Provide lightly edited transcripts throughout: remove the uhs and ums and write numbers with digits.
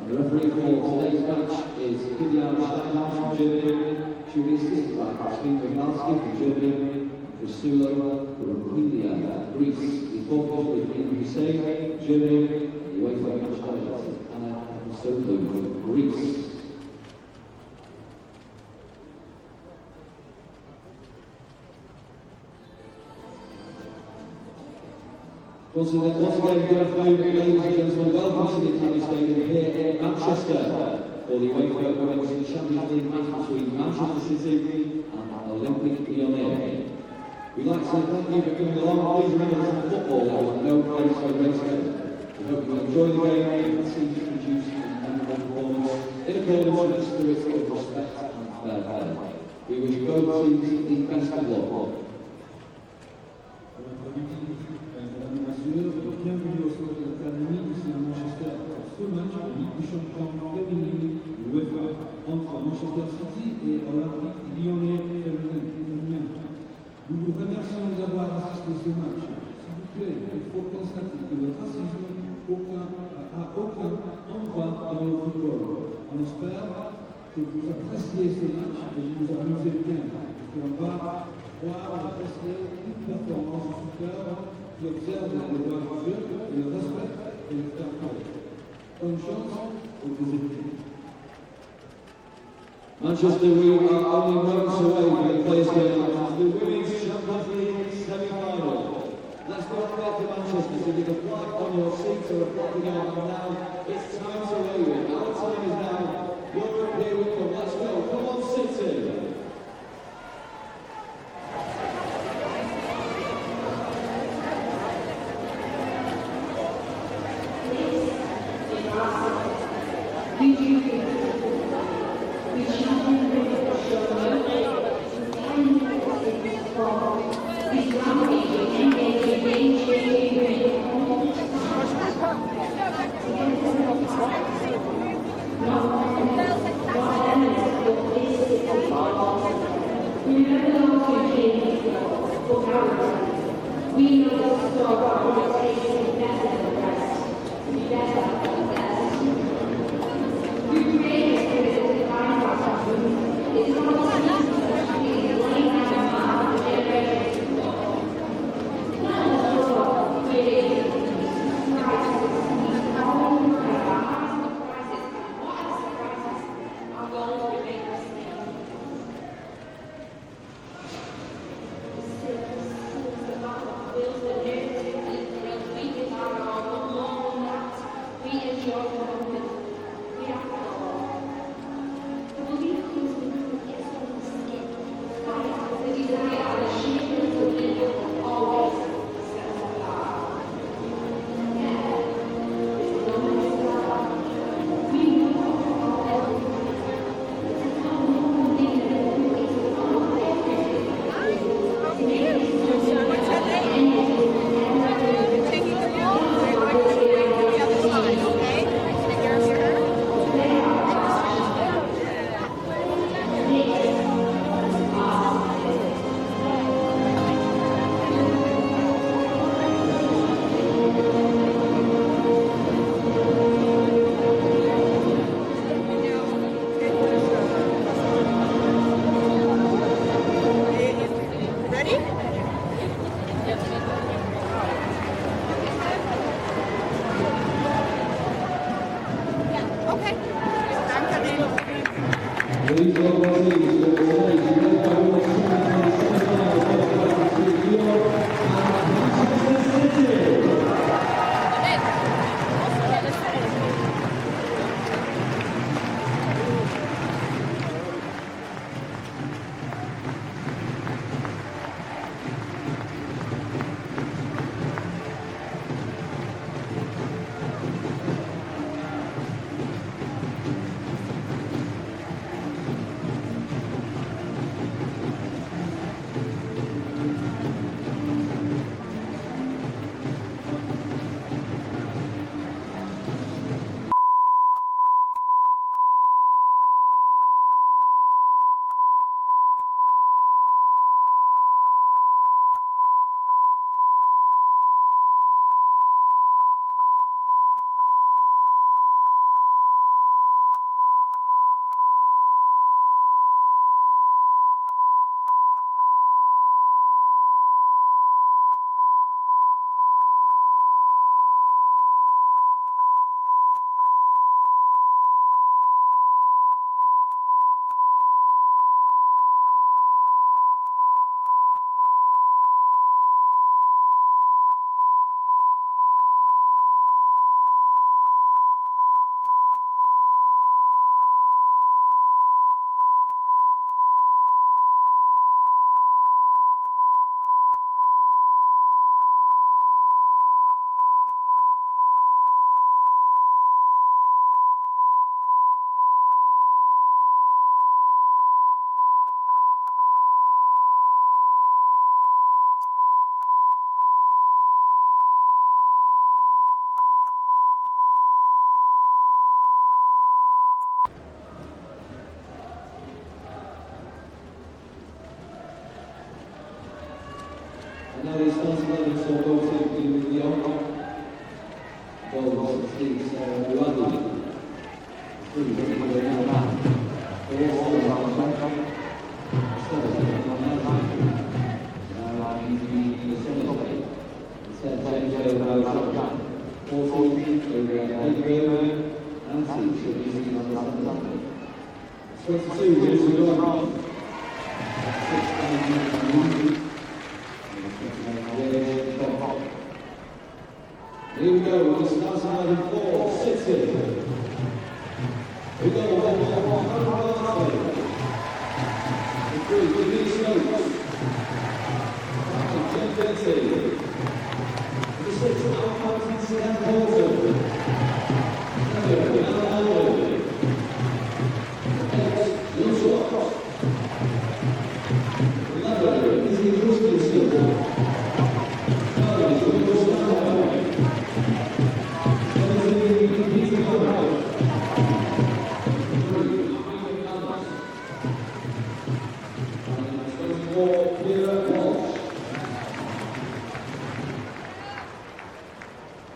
The referee for today's match is Lyon from Germany. She will be assisted by Christine from Germany, Priscilla from Greece. The fourth is Demi, Germany. The away for match director is Anna from Greece. Once again, good afternoon, ladies and gentlemen. Welcome to the Demi Stadium here in Manchester for the UEFA Women's Champions League match between Manchester City and Olympic Lyon. We'd like to thank you for coming along. Please remember that football is no place for racing. We hope you enjoy the game and see you produce an memorable performance in accordance with the spirit of respect and fair play. We wish both teams the best of luck. Bienvenue au centre de l'académie ici à Manchester pour ce match de Ligue des Champions féminine UEFA entre Manchester City et Olympique Lyonnais féminin. Nous vous remercions d'avoir assisté à ce match. S'il vous plaît, il faut constater que le racisme n'a aucun endroit dans le football. On espère que vous appréciez ce match et que vous amusez bien. On va voir et apprécier une performance superbe qui observe le droit du jeu et le respect et le fair play. Bonne chance aux deux équipes. Manchester, we are only moments away from the place going on to the Women's Champions League semi-final. Let's go back to Manchester. So with a flag on your seat or a flag again now, it's time to wave it. Our time is now. Europe, here we come. Let's go. Come on, City. Here we go, this last item 4, 60. Here we go,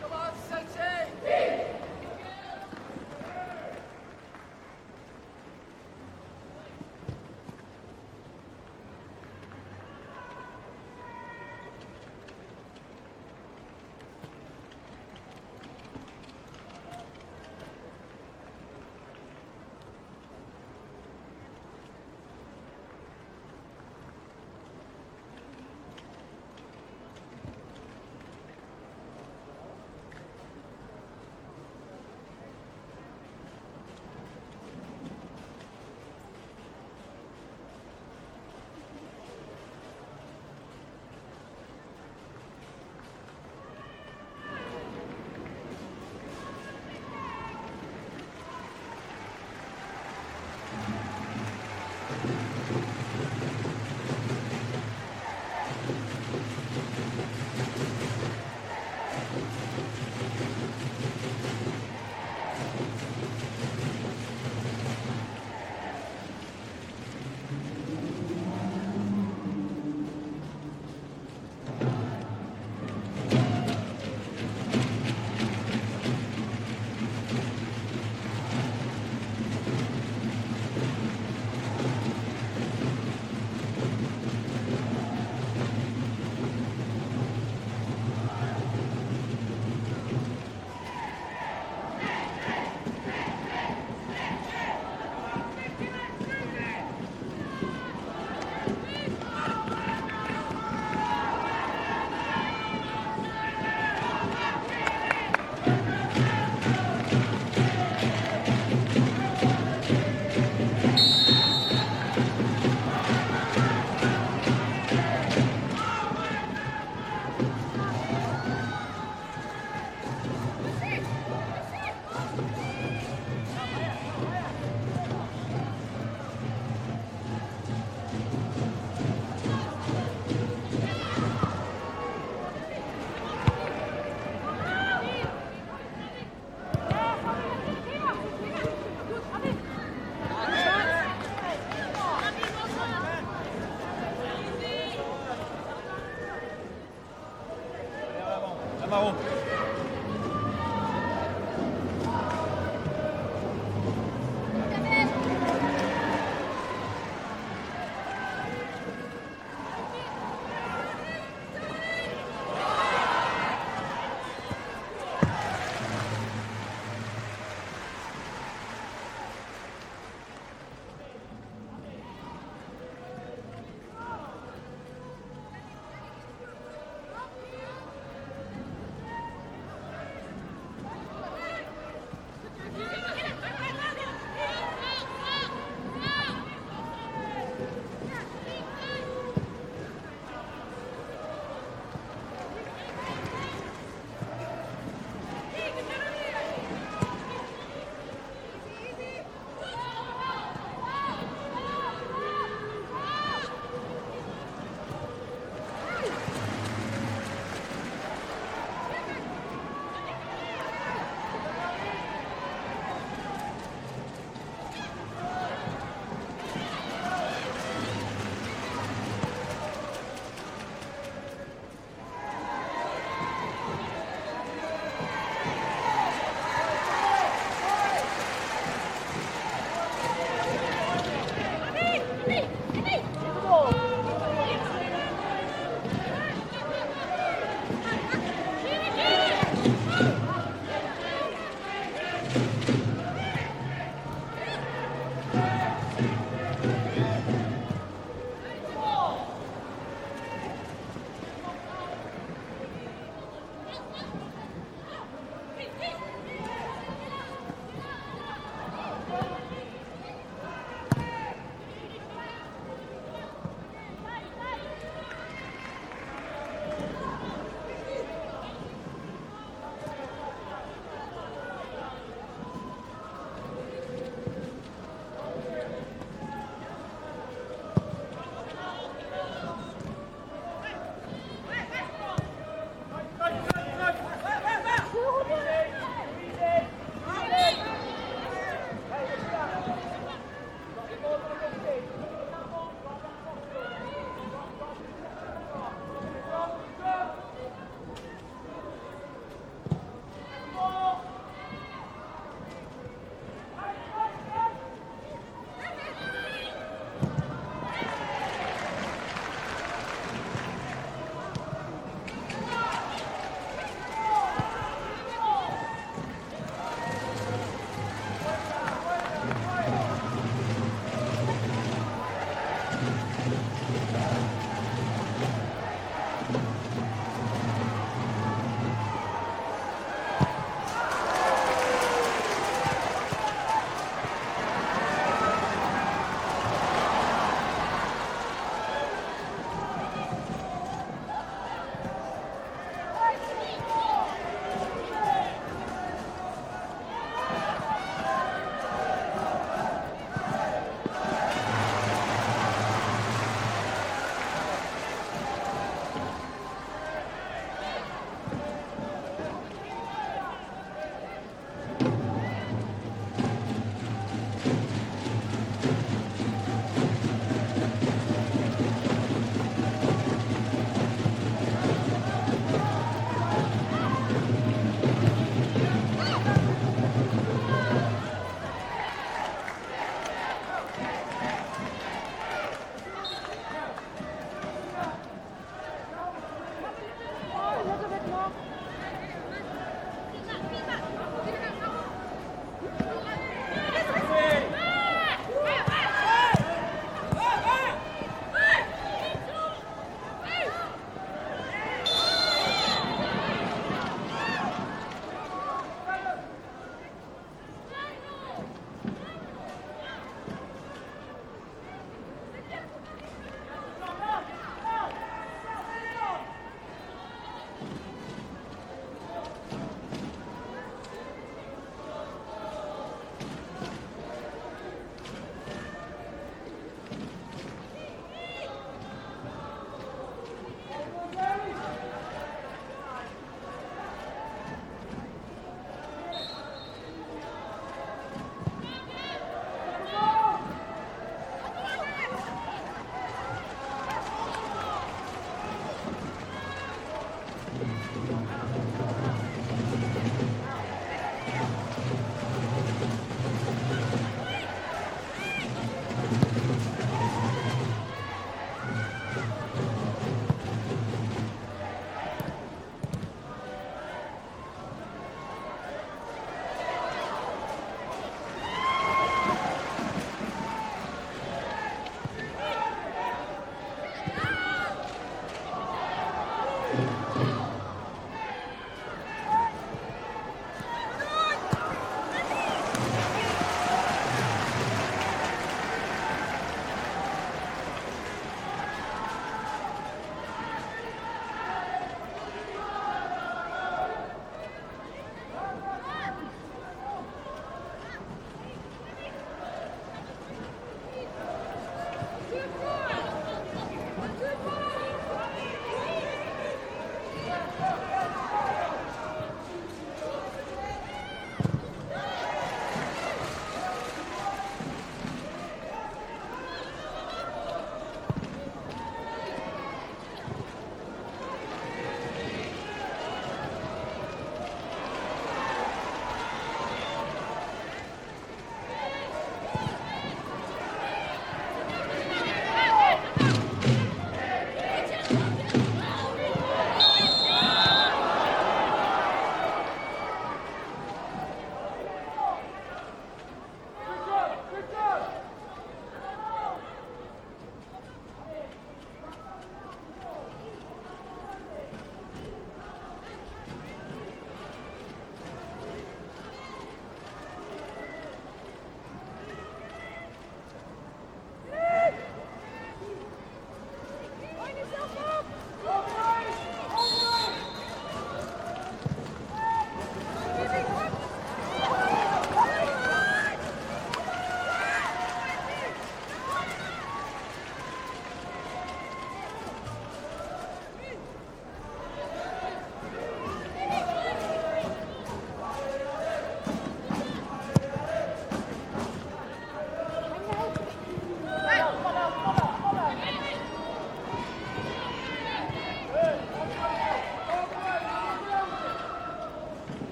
Come on,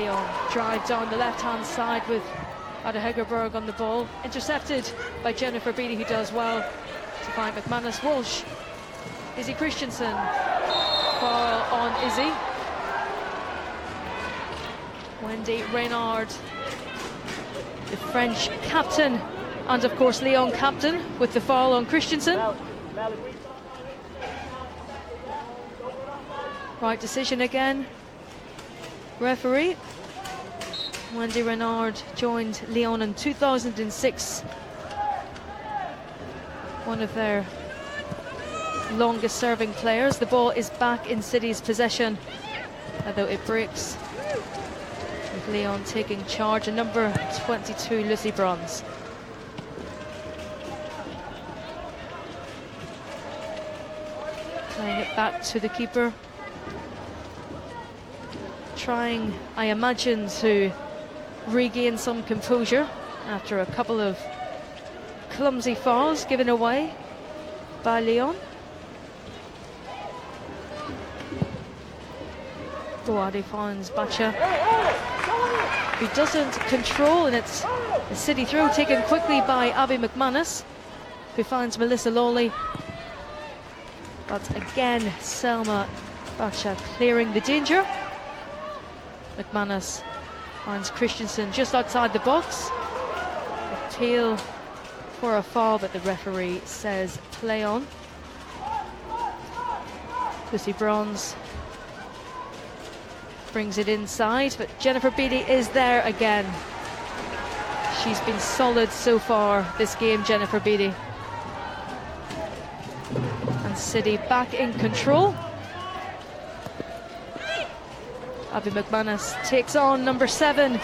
Lyon drive down the left-hand side with Ada Hegerberg on the ball, intercepted by Jennifer Beattie, who does well to find McManus. Walsh, Izzy Christensen, foul on Izzy. Wendy Reynard, the French captain, and of course Lyon captain, with the foul on Christensen. Right decision again. Referee. Wendy Renard joined Lyon in 2006. One of their longest serving players. The ball is back in City's possession, although it breaks with Lyon taking charge, and number 22 Lucy Bronze. Playing it back to the keeper, trying, I imagine, to regain some composure after a couple of clumsy fouls given away by Lyon. Boadi finds Bacha, who doesn't control, and it's a City throw taken quickly by Abby McManus, who finds Melissa Lawley. But again, Selma Bacha clearing the danger. McManus finds Christensen just outside the box. Appeal for a foul, but the referee says play on. Lucy Bronze brings it inside, but Jennifer Beattie is there again. She's been solid so far this game, Jennifer Beattie. And City back in control. Abby McManus takes on number 7,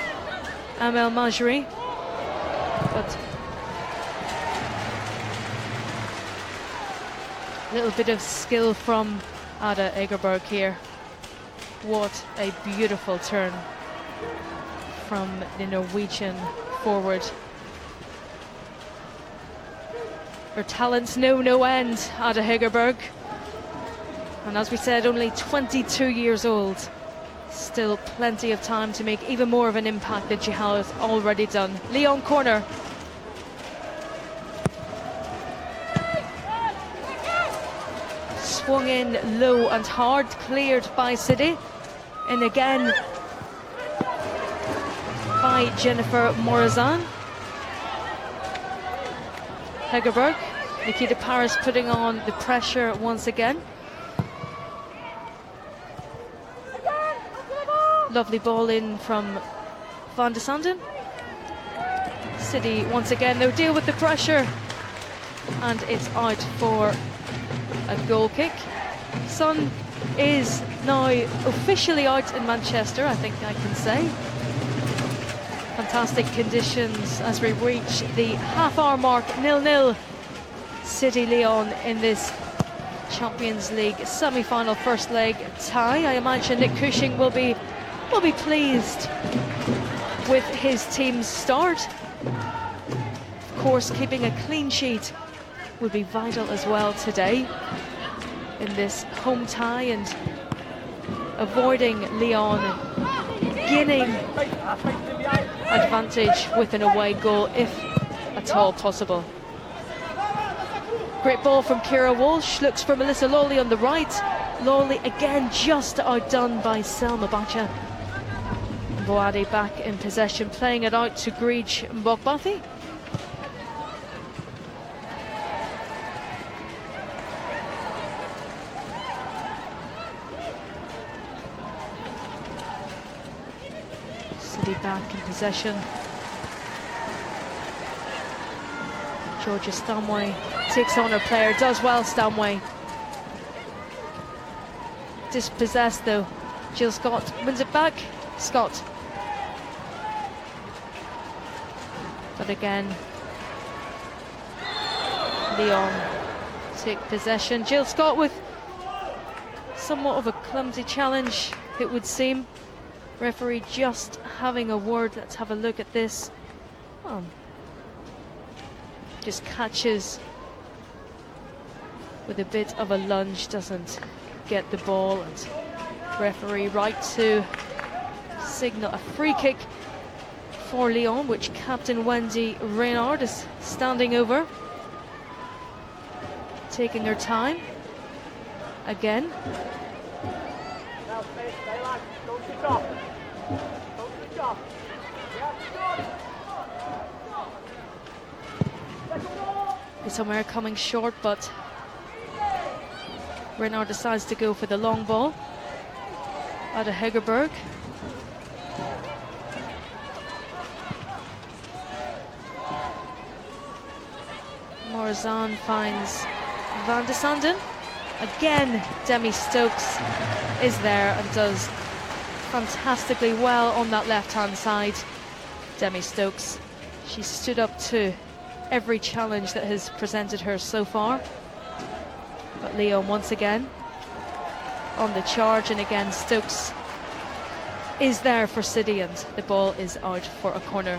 Amel Majri. But a little bit of skill from Ada Egerberg here. What a beautiful turn from the Norwegian forward. Her talents know no end, Ada Hegerberg. And as we said, only 22 years old. Still plenty of time to make even more of an impact than she has already done. Lyon corner. Swung in low and hard, cleared by City. And again by Jennifer Morazan. Hegerberg, Nikita Paris putting on the pressure once again. Lovely ball in from Van de Sanden. City once again, they'll deal with the pressure, and it's out for a goal kick. Sun is now officially out in Manchester, I think I can say. Fantastic conditions as we reach the half-hour mark, 0-0. City Lyon in this Champions League semi-final first leg tie. I imagine Nick Cushing will be pleased with his team's start. Of course, keeping a clean sheet will be vital as well today in this home tie, and avoiding Lyon gaining advantage with an away goal if at all possible. Great ball from Kira Walsh, looks for Melissa Lawley on the right. Lawley again just outdone by Selma Bacha. Boadi back in possession, playing it out to Greig Mbokbathi. City back in possession. Georgia Stanway takes on her player, does well Stanway. Dispossessed though. Jill Scott wins it back. Scott. But again, Lyon take possession. Jill Scott with somewhat of a clumsy challenge, it would seem. Referee just having a word. Let's have a look at this. Just catches with a bit of a lunge, doesn't get the ball, and referee right to signal a free kick for Lyon, which captain Wendy Renard is standing over, taking her time again. Somewhere coming short, but Renard decides to go for the long ball out of Hegerberg. Morazan finds Van de Sanden. Again, Demi Stokes is there and does fantastically well on that left-hand side. Demi Stokes, she stood up to every challenge that has presented her so far. But Lyon once again on the charge, and again Stokes is there for City, and the ball is out for a corner.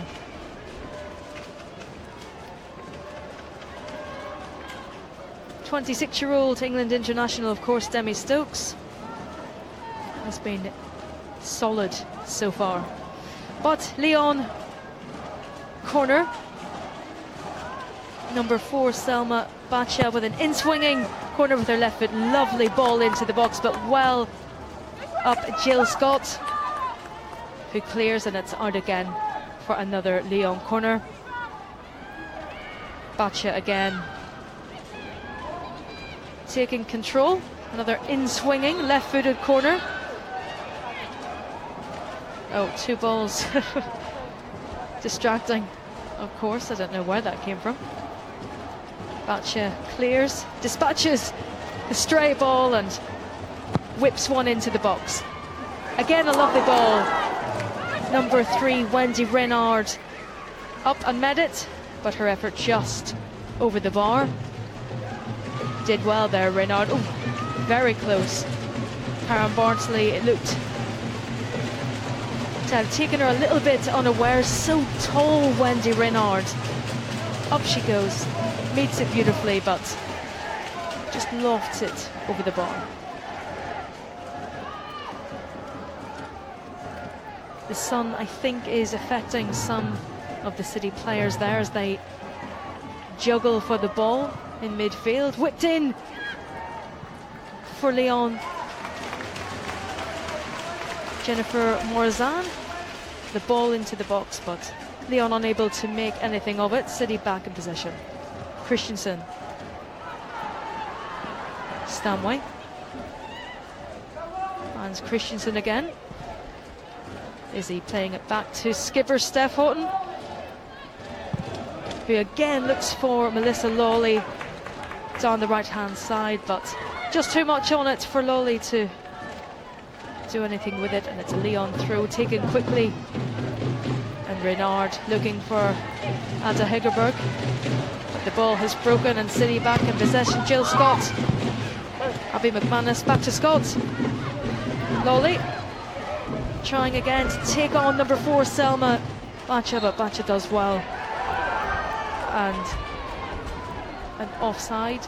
"26-year-old England international, of course, Demi Stokes has been solid so far. But Lyon corner. Number 4, Selma Bacha, with an in-swinging corner with her left foot. Lovely ball into the box, but well up Jill Scott, who clears, and it's out again for another Lyon corner. Bacha again taking control. Another in-swinging left-footed corner. Oh, 2 balls. Distracting, of course. I don't know where that came from. Bacha clears, dispatches the stray ball and whips one into the box. Again, a lovely ball. Number 3, Wendy Renard, up and met it, but her effort just over the bar. Did well there, Renard. Oh, very close. Karen Barnsley, it looked to have taken her a little bit unaware. So tall, Wendy Renard. Up she goes. Meets it beautifully, but just lofts it over the bar. The sun, I think, is affecting some of the City players there as they juggle for the ball in midfield. Whipped in for Lyon. Jennifer Morazan. The ball into the box, but Lyon unable to make anything of it. City back in possession. Christensen. Stanway. And Christensen again. Is he playing it back to skipper Steph Houghton, who again looks for Melissa Lawley down the right hand side, but just too much on it for Lawley to do anything with it, and it's a Lyon throw taken quickly. And Renard looking for Ada Hegerberg. The ball has broken and City back in possession. Jill Scott. Abby McManus back to Scott. Lawley trying again to take on number 4, Selma Bacha, but Bacha does well. And an offside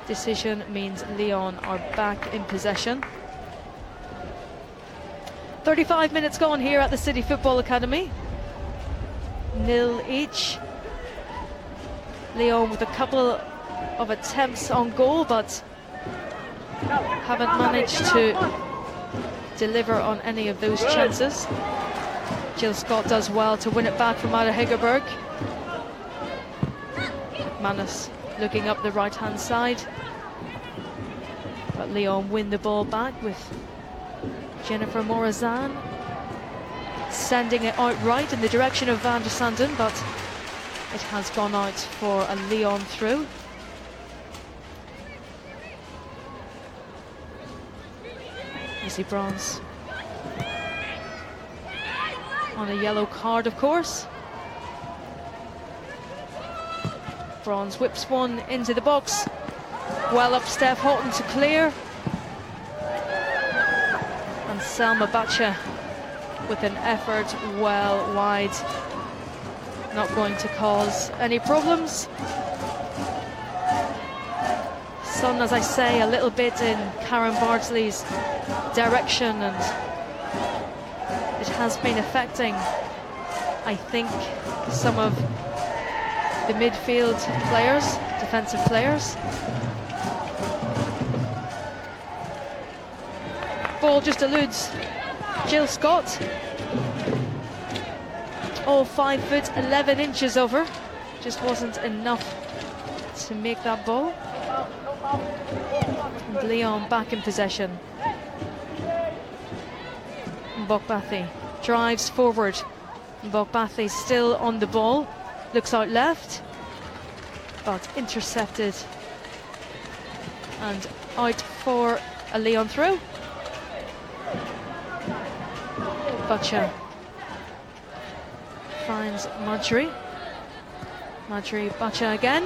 decision means Lyon are back in possession. 35 minutes gone here at the City Football Academy. 0 each. Lyon with a couple of attempts on goal, but haven't managed to deliver on any of those chances. Jill Scott does well to win it back from Ada Hegerberg. McManus looking up the right hand side, but Lyon win the ball back with Jennifer Morazan sending it out right in the direction of Van der Sanden, but it has gone out for a Lyon through. Izzy Bronze on a yellow card, of course. Bronze whips one into the box. Well up Steph Houghton to clear. And Selma Bacha with an effort well wide. Not going to cause any problems. Sun, as I say, a little bit in Karen Bardsley's direction, and has been affecting, I think, some of the midfield players, defensive players. Ball just eludes Jill Scott. All 5 foot 11 inches over. Just wasn't enough to make that ball. And Lyon back in possession. Mbokbathi drives forward. Mbokbathi still on the ball. Looks out left, but intercepted and out for a Lyon throw. Bacha finds Madri. Madri, Bacha again.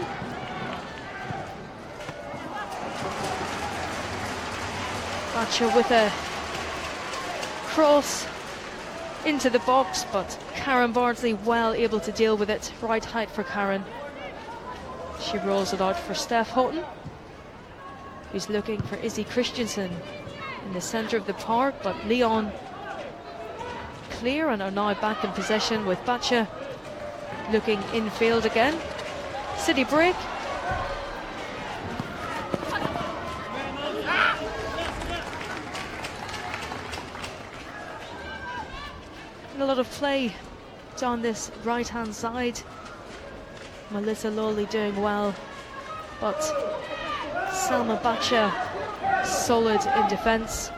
Bacha with a cross into the box, but Karen Bardsley well able to deal with it. Right height for Karen. She rolls it out for Steph Houghton, who's looking for Izzy Christensen in the centre of the park, but Lyon clear and are now back in possession with Bacha looking infield again. City break. A lot of play down this right hand side. Melissa Lawley doing well, but Salma Bacha solid in defence,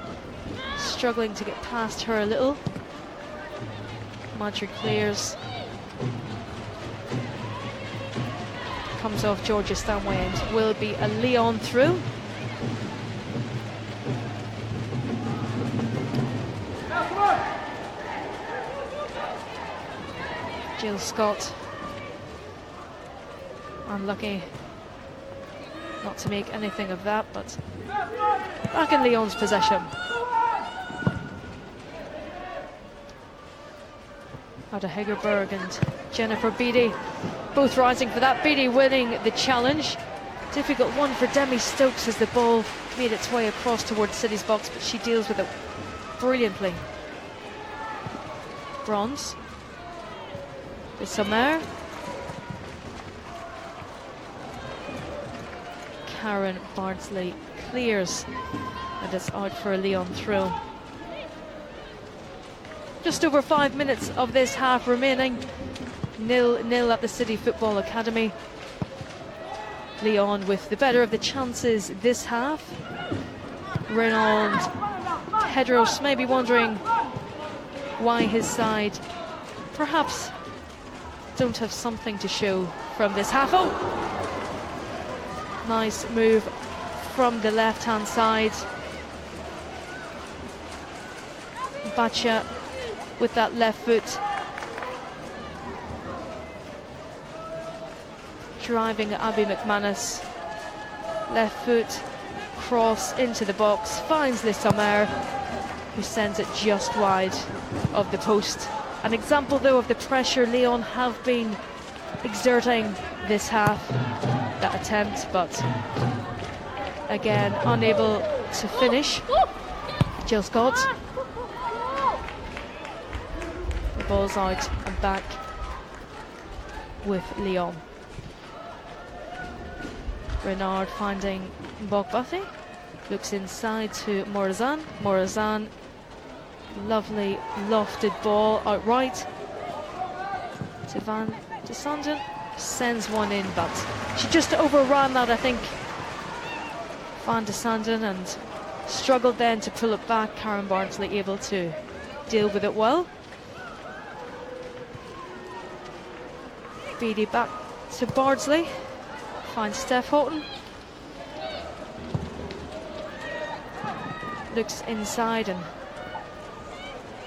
struggling to get past her a little. Madri clears, comes off Georgia Stanway and will be a Lyon through. Jill Scott unlucky not to make anything of that, but back in Lyon's possession. Ada Hegerberg and Jennifer Beattie both rising for that. Beattie winning the challenge. Difficult one for Demi Stokes as the ball made its way across towards City's box, but she deals with it brilliantly. Bronze. The Sommer. Karen Bardsley clears and it's out for a Lyon throw. Just over 5 minutes of this half remaining. 0-0 at the City Football Academy. Lyon with the better of the chances this half. Renaud Hedros may be wondering why his side perhaps don't have something to show from this half. Oh! Nice move from the left-hand side. Bacha with that left foot. Driving Abby McManus. Left foot, cross into the box. Finds Le Sommer, who sends it just wide of the post. An example, though, of the pressure Lyon have been exerting this half. That attempt, but again unable to finish. Jill Scott. The ball's out and back with Lyon. Renard finding Mbokbathi. Looks inside to Morazan. Morazan, lovely lofted ball outright to Van de Sanden. Sends one in, but she just overran that, I think, Van de Sanden, and struggled then to pull it back. Karen Bardsley able to deal with it well. Beattie back to Bardsley. Finds Steph Houghton. Looks inside and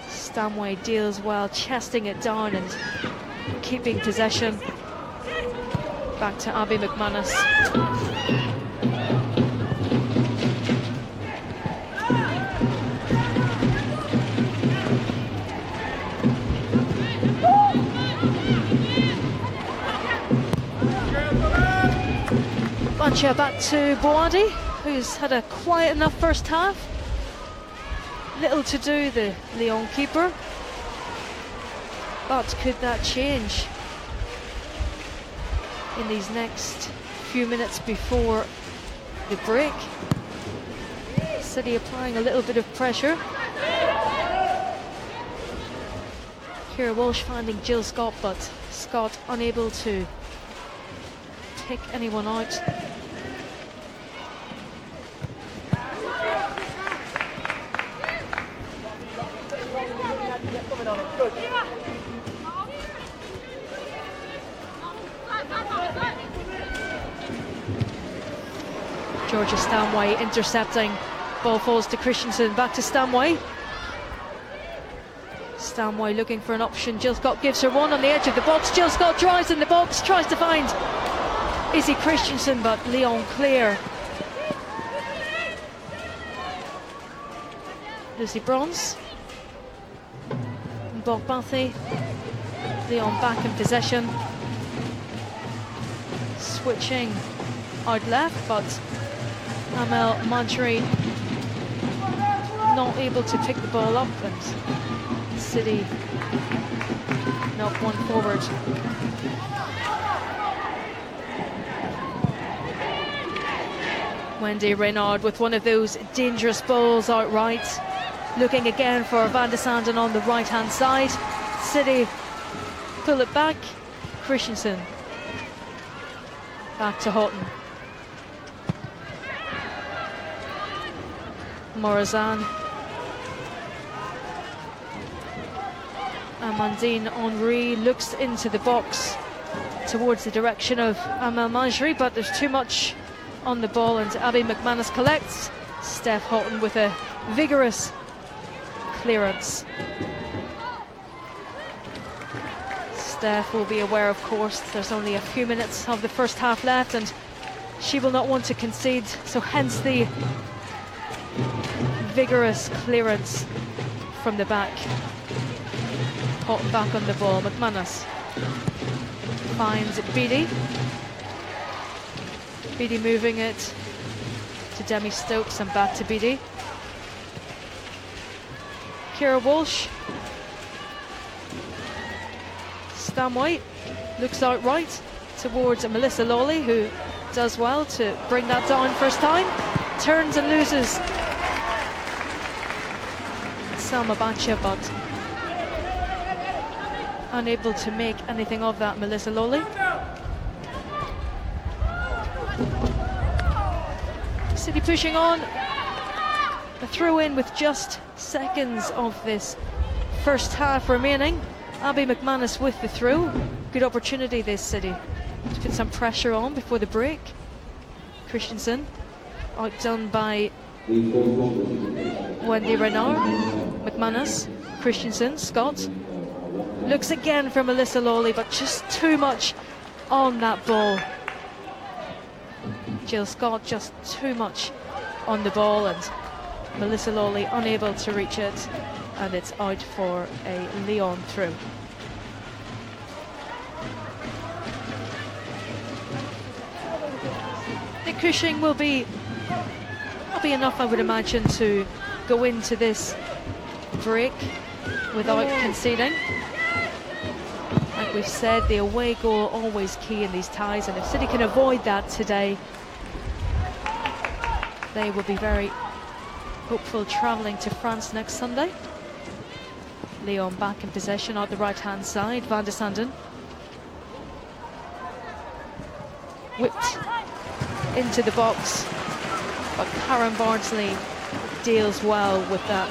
Stanway deals well, chesting it down and keeping possession. Back to Abby McManus. Bacha back to Boadi, who's had a quiet enough first half. Little to do, the Lyon keeper. But could that change in these next few minutes before the break? City applying a little bit of pressure. Ciara Walsh finding Jill Scott, but Scott unable to pick anyone out. Georgia Stanway intercepting. Ball falls to Christensen, back to Stanway. Stanway looking for an option. Jill Scott gives her one on the edge of the box. Jill Scott drives in the box, tries to find Izzy Christensen, but Lyon clear. Lucy Bronze. Bogbathy. Lyon back in possession. Switching out left, but Amel Manjari not able to pick the ball up, and City knock one forward. Wendy Reynard with one of those dangerous balls outright. Looking again for Van de Sanden on the right hand side. City pull it back. Christensen. Back to Houghton. Morazan. Amandine Henry looks into the box towards the direction of Amel Manjari, but there's too much on the ball, and Abby McManus collects. Steph Houghton with a vigorous clearance. Steph will be aware, of course, there's only a few minutes of the first half left, and she will not want to concede, so hence the vigorous clearance from the back. Houghton back on the ball. McManus finds Beattie. Beattie moving it to Demi Stokes and back to Beattie. Ciara Walsh. Stanway looks out right towards Melissa Lawley, who does well to bring that down first time. Turns and loses Selma Bacha, but unable to make anything of that, Melissa Lawley. City pushing on. A throw in with just seconds of this first half remaining. Abby McManus with the throw. Good opportunity this City to put some pressure on before the break. Christensen outdone by Wendy Renard. McManus, Christensen, Scott. Looks again for Melissa Lawley, but just too much on that ball. Jill Scott just too much on the ball, and Melissa Lawley unable to reach it, and it's out for a Lyon throw. Nick Cushing will be enough, I would imagine, to go into this break without conceding. Like we've said, the away goal always key in these ties, and if City can avoid that today, they will be very hopeful travelling to France next Sunday. Lyon back in possession out the right hand side. Van de Sanden whipped into the box, but Karen Bardsley deals well with that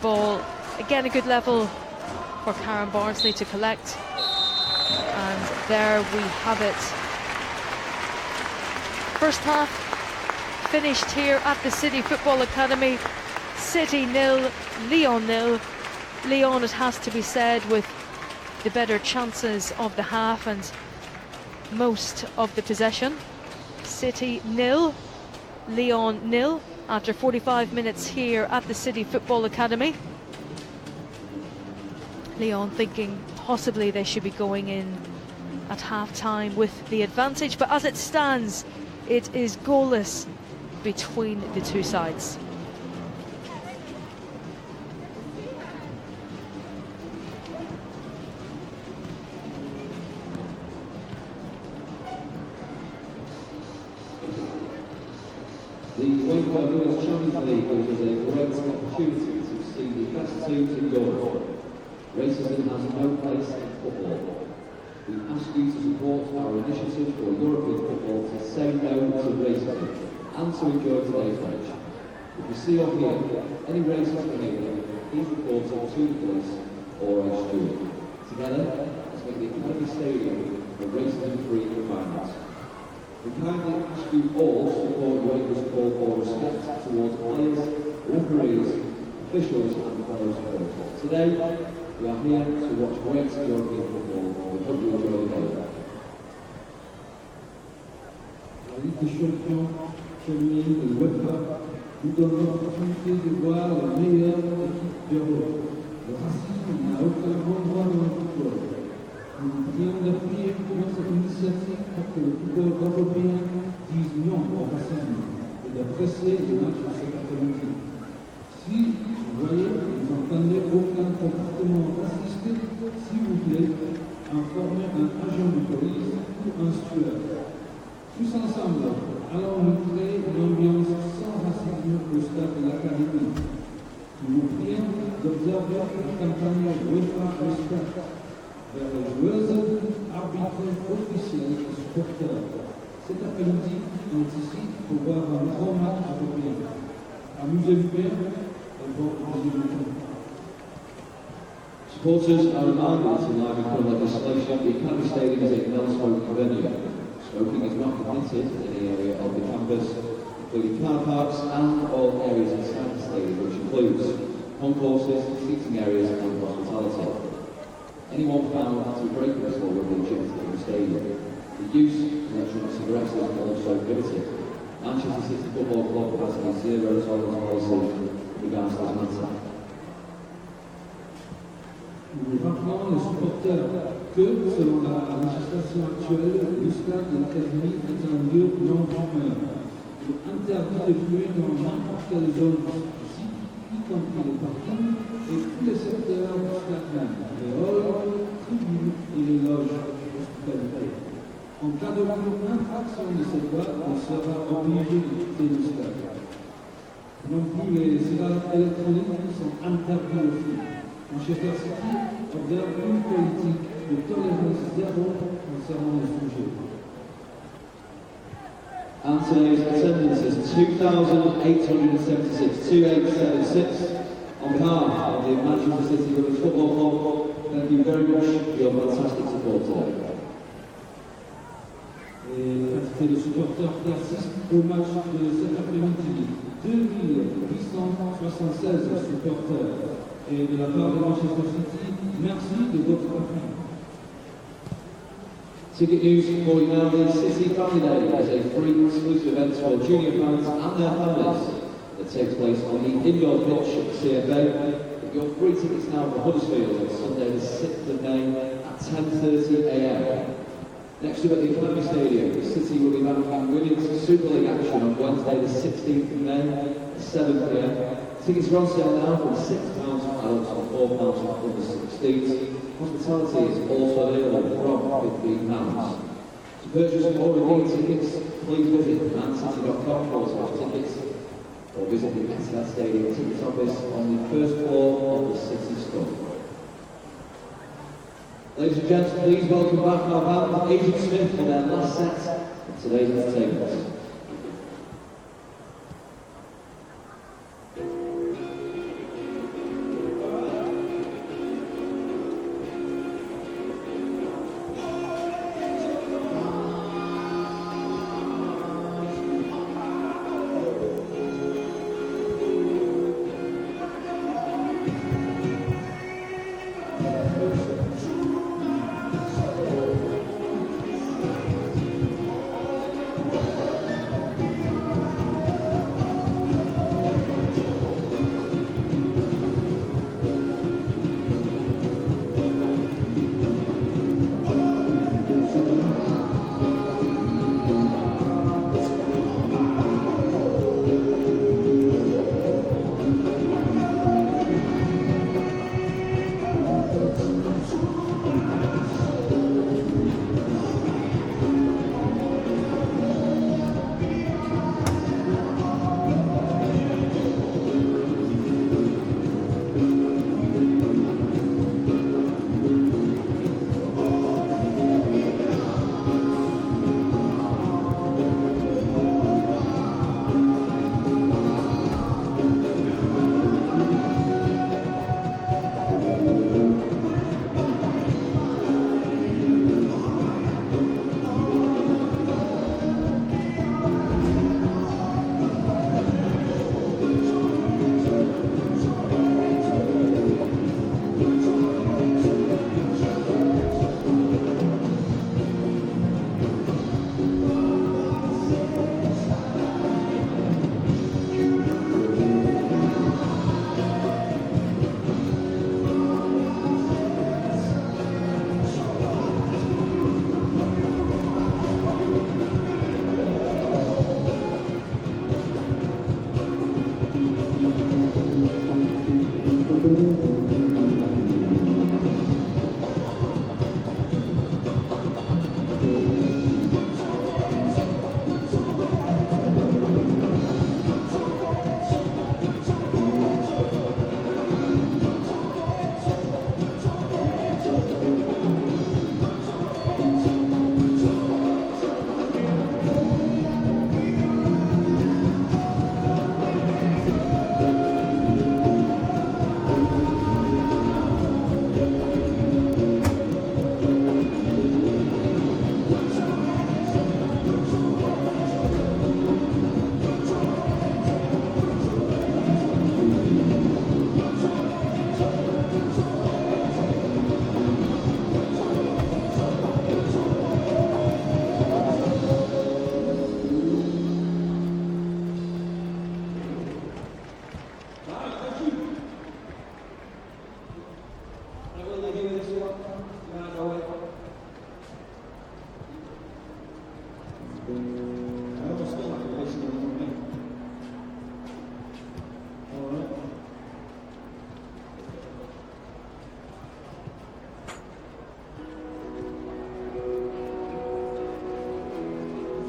ball. Again, a good level for Karen Bardsley to collect, and there we have it. First half finished here at the City Football Academy. City 0, Lyon 0. Lyon, it has to be said, with the better chances of the half and most of the possession. City 0, Lyon 0 after 45 minutes here at the City Football Academy. Lyon thinking possibly they should be going in at half-time with the advantage, but as it stands, it is goalless between the two sides. UEFA Women's Champions League gives us a great opportunity to see the best teams in Europe. Racism has no place in football. We ask you to support our initiative for European football to say no to racism and to enjoy today's match. If you see or hear any racist behaviour, please report it to the police or a steward. Together, let's make the Demi Stadium a racism-free environment. We kindly ask you all to support UEFA's call for respect towards players, referees, officials and fellow supporters. Today, we are here to watch great European football. We hope you enjoy the game. La Ligue des Champions féminine de l'UEFA nous donne l'opportunité de voir les meilleures équipes d'Europe. Le racisme n'a aucun endroit dans le football. Nous prions d'appuyer notre initiative pour que le football européen dise non au racisme et d'apprécier les matchs de cet après-midi. Si vous voyez, vous n'entendez aucun comportement raciste, s'il vous plaît, informez un agent de police ou un steward. Tous ensemble, allons-nous créer une ambiance sans racisme au stade de l'Académie. Nous vous prions d'observer la campagne UEFA Respect vers les joueuses, arbitres officiels et supporters. Cet après-midi, on est ici pour voir un grand match européen. Amusez-vous bien et bon développement. Supporters are reminded in line with current legislation, the Academy Stadium is a non-smoking venue. Smoking is not permitted in any area of the campus, including car parks and all areas inside the stadium, which includes concourses, seating areas and hospitality. Anyone found to be breaking this law will be ejected from the stadium. The use of electronic cigarettes is also prohibited. Manchester City Football Club has a zero tolerance policy in regards to this matter. Nous rappelons les supporters que, selon la législation actuelle, le stade de l'Académie est un lieu non fumeur. Il est interdit de fumer dans n'importe quelle zone du site, y compris les parkings et tous les secteurs du stade même, les halls, tribunes et les loges d'hospitalité. En cas de infraction de cette loi, on sera obligé de quitter le stade. Non plus les cigarettes électroniques sont interdites aussi. Manchester City observe une politique de tolérance zéro concernant le sujet. And today's attendance is 2,876, 2876. On behalf of the Manchester City Women's Football Club, thank you very much for your fantastic support today. Et la quantité de supporters qui assistent au match de cet après-midi, 2876 supporters. Et de la part de Manchester City, merci de votre appui. Ticket news for you now. The City Family Day is a free exclusive event for junior fans and their families that takes place on the indoor pitch at CFA. Get your free tickets now for Huddersfield on Sunday the 6th of May at 10:30 a.m. Next up at the Academy Stadium, the City will be managing Women's Super League action on Wednesday the 16th of May at 7 p.m. Tickets are on sale now from £6 for adults and £4 for under 16s. Hospitality is also available from £15. To purchase more redeemed tickets, please visit mancity.com/tickets or visit the Etihad Stadium tickets office on the first floor of the City store. Ladies and gents, please welcome back our band, Agent Smith, for their last set of today's entertainment.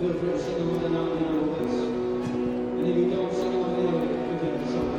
feel free to sing along with the note now, please. And if you don't sing along anyway, forget the song.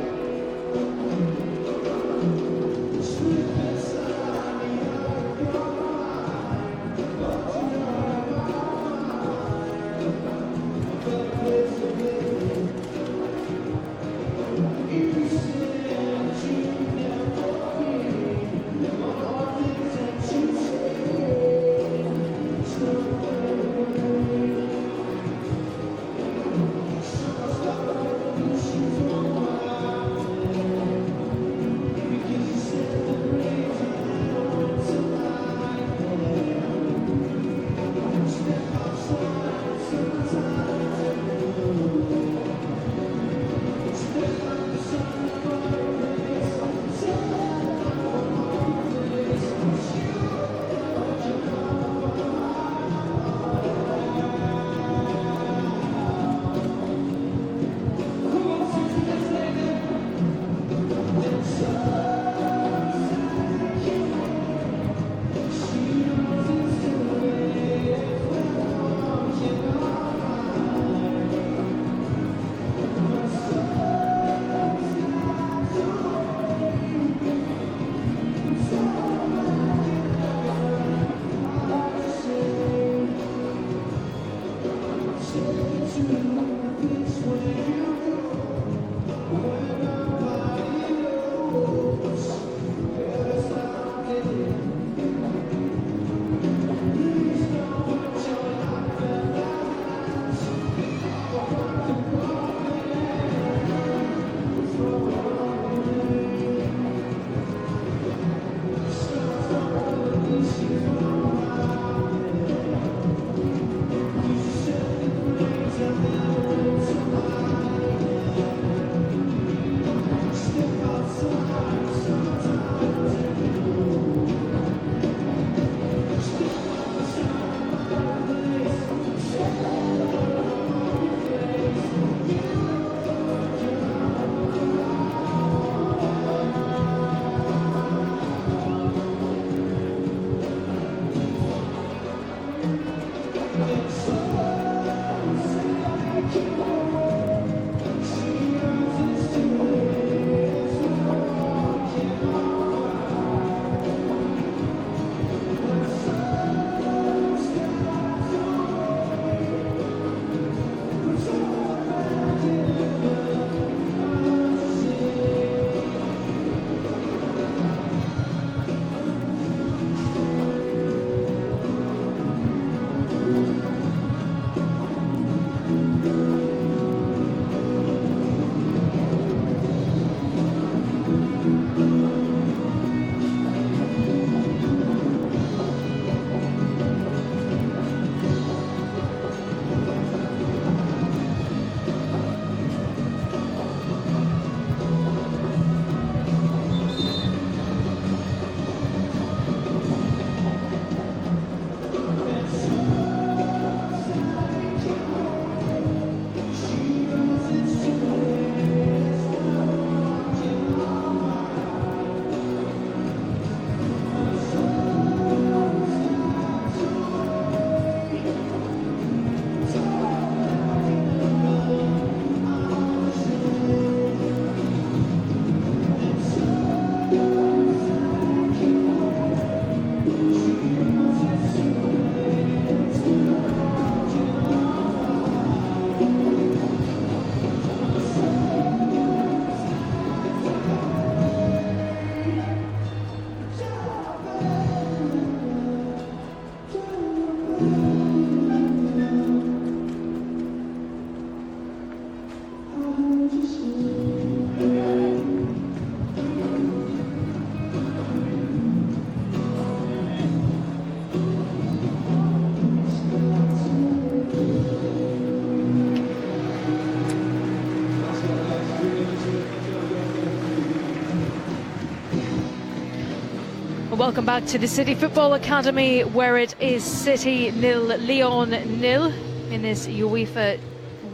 Welcome back to the City Football Academy, where it is City 0, Lyon 0 in this UEFA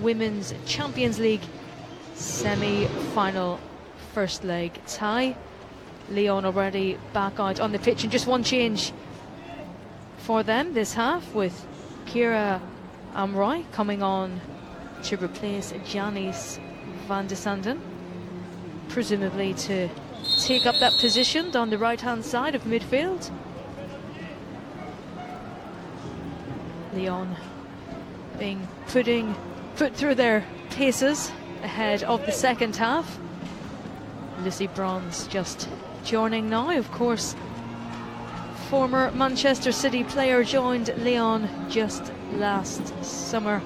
Women's Champions League semi-final first leg tie. Lyon already back out on the pitch, and just one change for them this half, with Kira Amroy coming on to replace Janice van de Sanden, presumably to take up that position on the right-hand side of midfield. Lyon being put through their paces ahead of the second half. Lucy Bronze just joining now, of course. Former Manchester City player joined Lyon just last summer.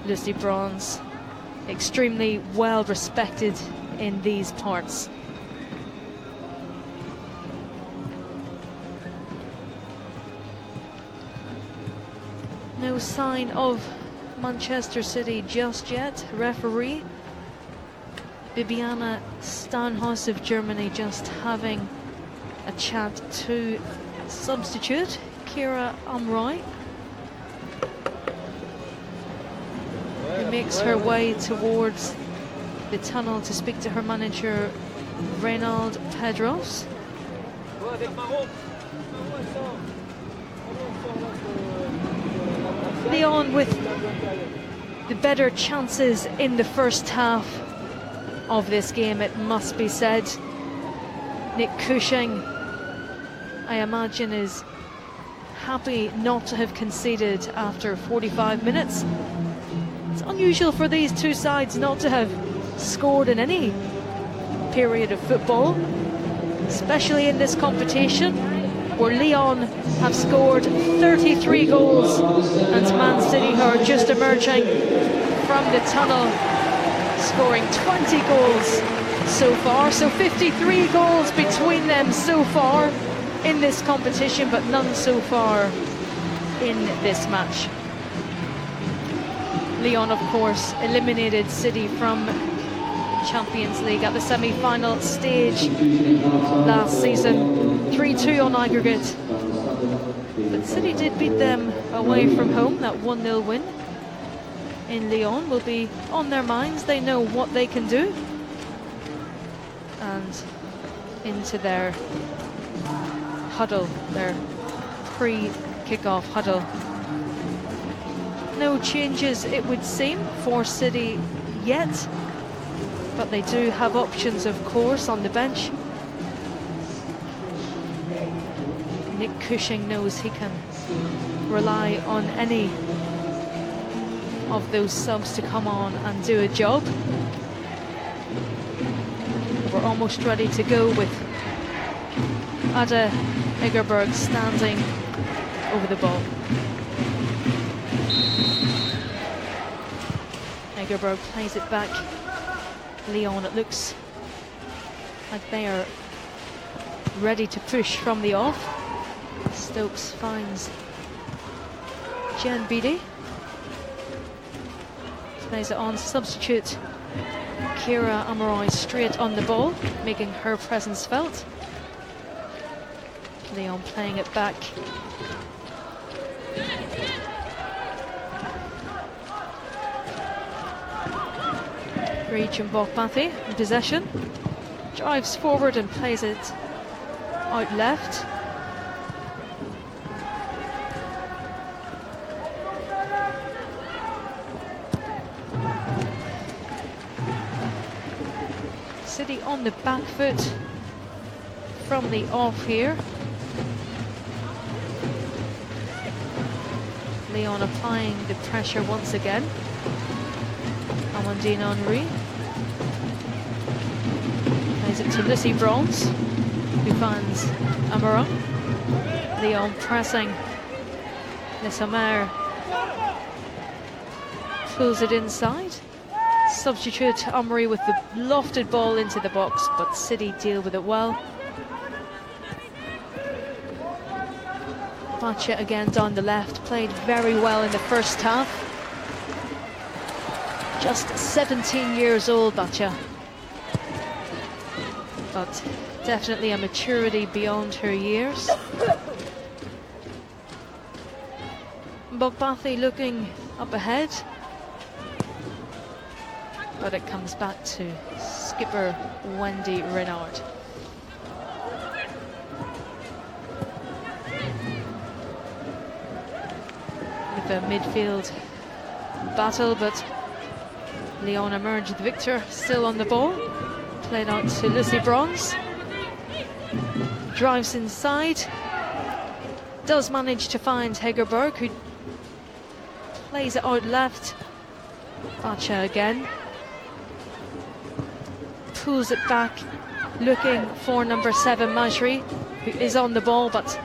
Lucy Bronze, extremely well respected in these parts. No sign of Manchester City just yet. Referee Bibiana Steinhaus of Germany just having a chat to substitute Kira Amroy, who makes her way towards the tunnel to speak to her manager Reynald Pedros. Lyon with the better chances in the first half of this game, it must be said. Nick Cushing, I imagine, is happy not to have conceded after 45 minutes. It's unusual for these two sides not to have scored in any period of football, especially in this competition, where Lyon have scored 33 goals and Man City, who are just emerging from the tunnel, scoring 20 goals so far. So 53 goals between them so far in this competition, but none so far in this match. Lyon, of course, eliminated City from Champions League at the semi-final stage last season, 3-2 on aggregate. But City did beat them away from home. That 1-0 win in Lyon will be on their minds. They know what they can do. And into their huddle, their pre-kickoff huddle. No changes, it would seem, for City yet. But they do have options, of course, on the bench. Nick Cushing knows he can rely on any of those subs to come on and do a job. We're almost ready to go with Ada Egerberg standing over the ball. Egerberg plays it back. Lyon, it looks like they are ready to push from the off. Stokes finds Jen Beattie. Plays it on, substitute Kira Amroy straight on the ball, making her presence felt. Lyon playing it back. Rachel Bokbathi in possession, drives forward and plays it out left. City on the back foot from the off here. Lyon applying the pressure once again. Amandine Henry plays it to Lucy Bronze, who finds Amara. Lyon pressing. Lesamer pulls it inside. Substitute Amri with the lofted ball into the box, but City deal with it well. Bacha again down the left, played very well in the first half. Just 17 years old, Bacha. But definitely a maturity beyond her years. Bokbathi looking up ahead. But it comes back to skipper Wendy Renard. With the midfield battle, but Lyon emerged the victor, still on the ball. Played out to Lucy Bronze. Drives inside. Does manage to find Hegerberg, who plays it out left. Bacha again. Pulls it back, looking for number 7, Majri, who is on the ball, but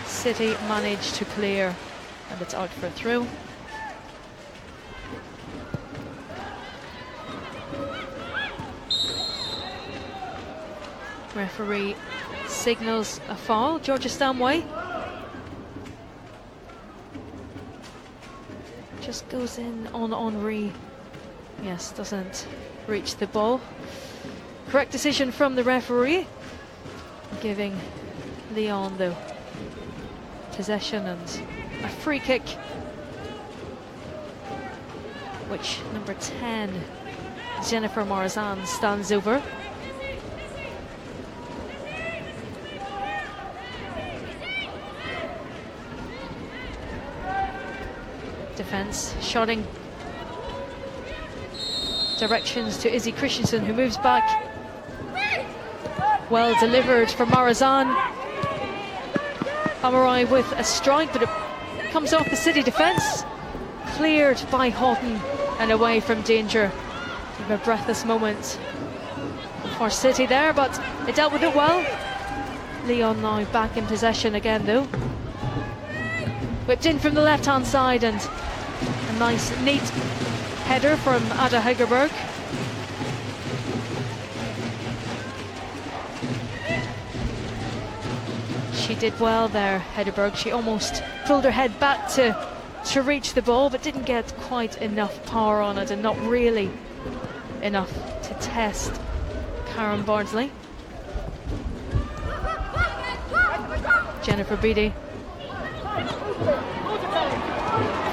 City managed to clear, and it's out for a throw. Referee signals a foul. Georgia Stanway just goes in on Henri. Yes, doesn't reach the ball. Correct decision from the referee, giving Lyon the possession and a free kick, which number 10, Jennifer Marzan, stands over. Defence shotting directions to Izzy Christensen, who moves back. Well delivered from Marazan. Amarai with a strike, but it comes off the City defence. Cleared by Houghton and away from danger. A breathless moment for City there, but they dealt with it well. Lyon now back in possession again though. Whipped in from the left hand side, and a nice neat header from Ada Hegerberg. She did well there, Hegerberg. She almost pulled her head back to reach the ball, but didn't get quite enough power on it, and not really enough to test Karen Bardsley. Jennifer Beattie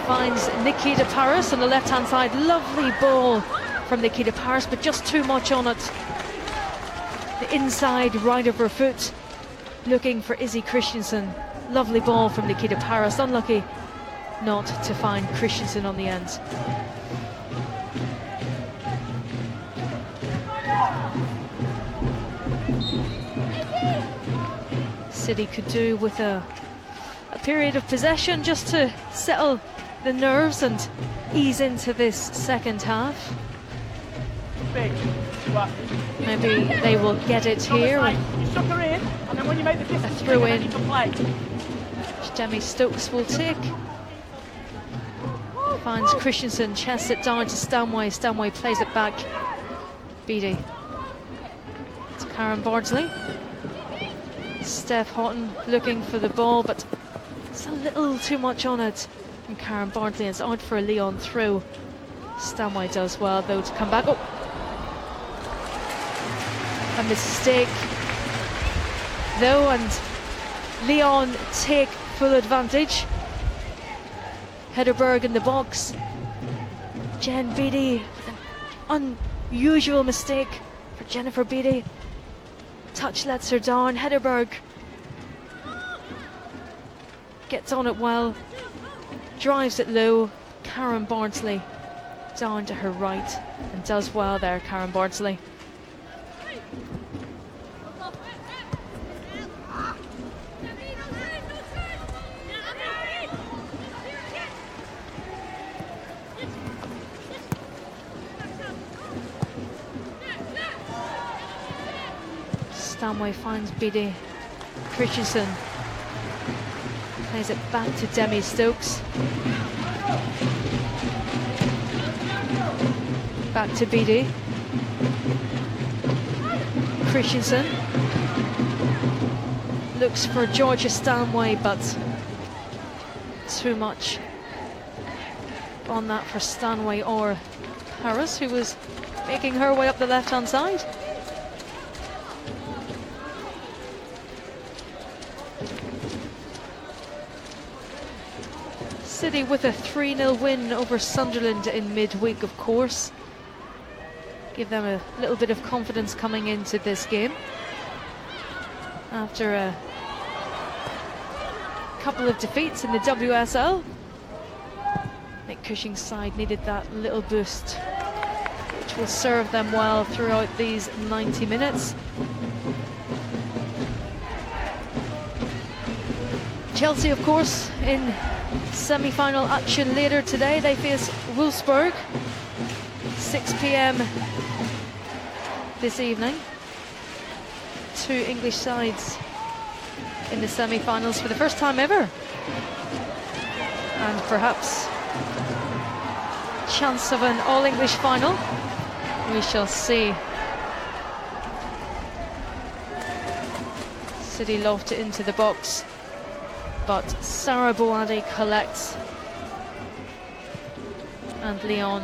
finds Nikita Paris on the left hand side. Lovely ball from Nikita Paris, but just too much on it. The inside right of her foot, looking for Izzy Christensen. Lovely ball from Nikita Paris, unlucky not to find Christensen on the end. City could do with a period of possession just to settle the nerves and ease into this second half. Maybe they will get it here. A throw in, which Demi Stokes will take. Finds Christensen, chests it down to Stanway. Stanway plays it back. Beattie. It's Karen Bardsley. Steph Houghton looking for the ball, but it's a little too much on it. And Karen Bardsley is out for a Lyon throw. Stanway does well though to come back. Oh, a mistake though, and Lyon take full advantage. Hegerberg in the box. Jen Beattie with an unusual mistake for Jennifer Beattie. Touch lets her down. Hegerberg gets on it well, drives it low. Karen Bardsley down to her right, and does well there, Karen Bardsley. Stanway finds Beattie. Christensen plays it back to Demi Stokes. Back to Beattie. Christensen looks for Georgia Stanway, but too much on that for Stanway or Harris, who was making her way up the left-hand side. City with a 3-0 win over Sunderland in midweek, of course. Give them a little bit of confidence coming into this game. After a couple of defeats in the WSL. Nick Cushing's side needed that little boost, which will serve them well throughout these 90 minutes. Chelsea, of course, in semi-final action later today. They face Wolfsburg, 6 p.m. this evening. Two English sides in the semi-finals for the first time ever. And perhaps chance of an all-English final. We shall see. City loft it into the box, but Sarah Boadi collects, and Lyon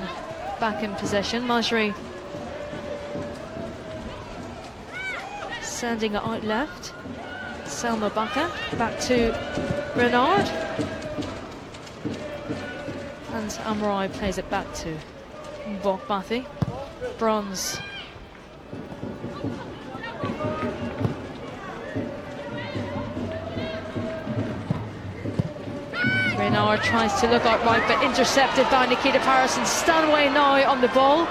back in possession. Majri sending it out left. Selma Baca back to Renard, and Amroy plays it back to Bokbathi. Bronze. Renard tries to look out right, but intercepted by Nikita Paris, and Stanway now on the ball.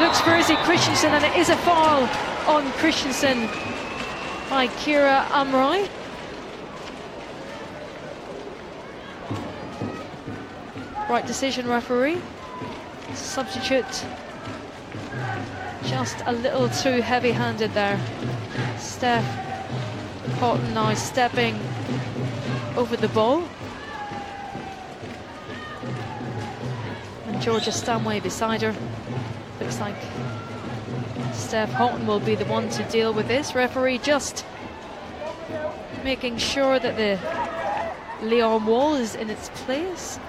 Looks for Izzy Christensen, and it is a foul on Christensen by Kira Amroy. Right decision, referee. Substitute just a little too heavy-handed there. Steph Houghton now stepping over the ball, and Georgia Stanway beside her. Looks like Steph Houghton will be the one to deal with this. Referee just making sure that the Lyon wall is in its place.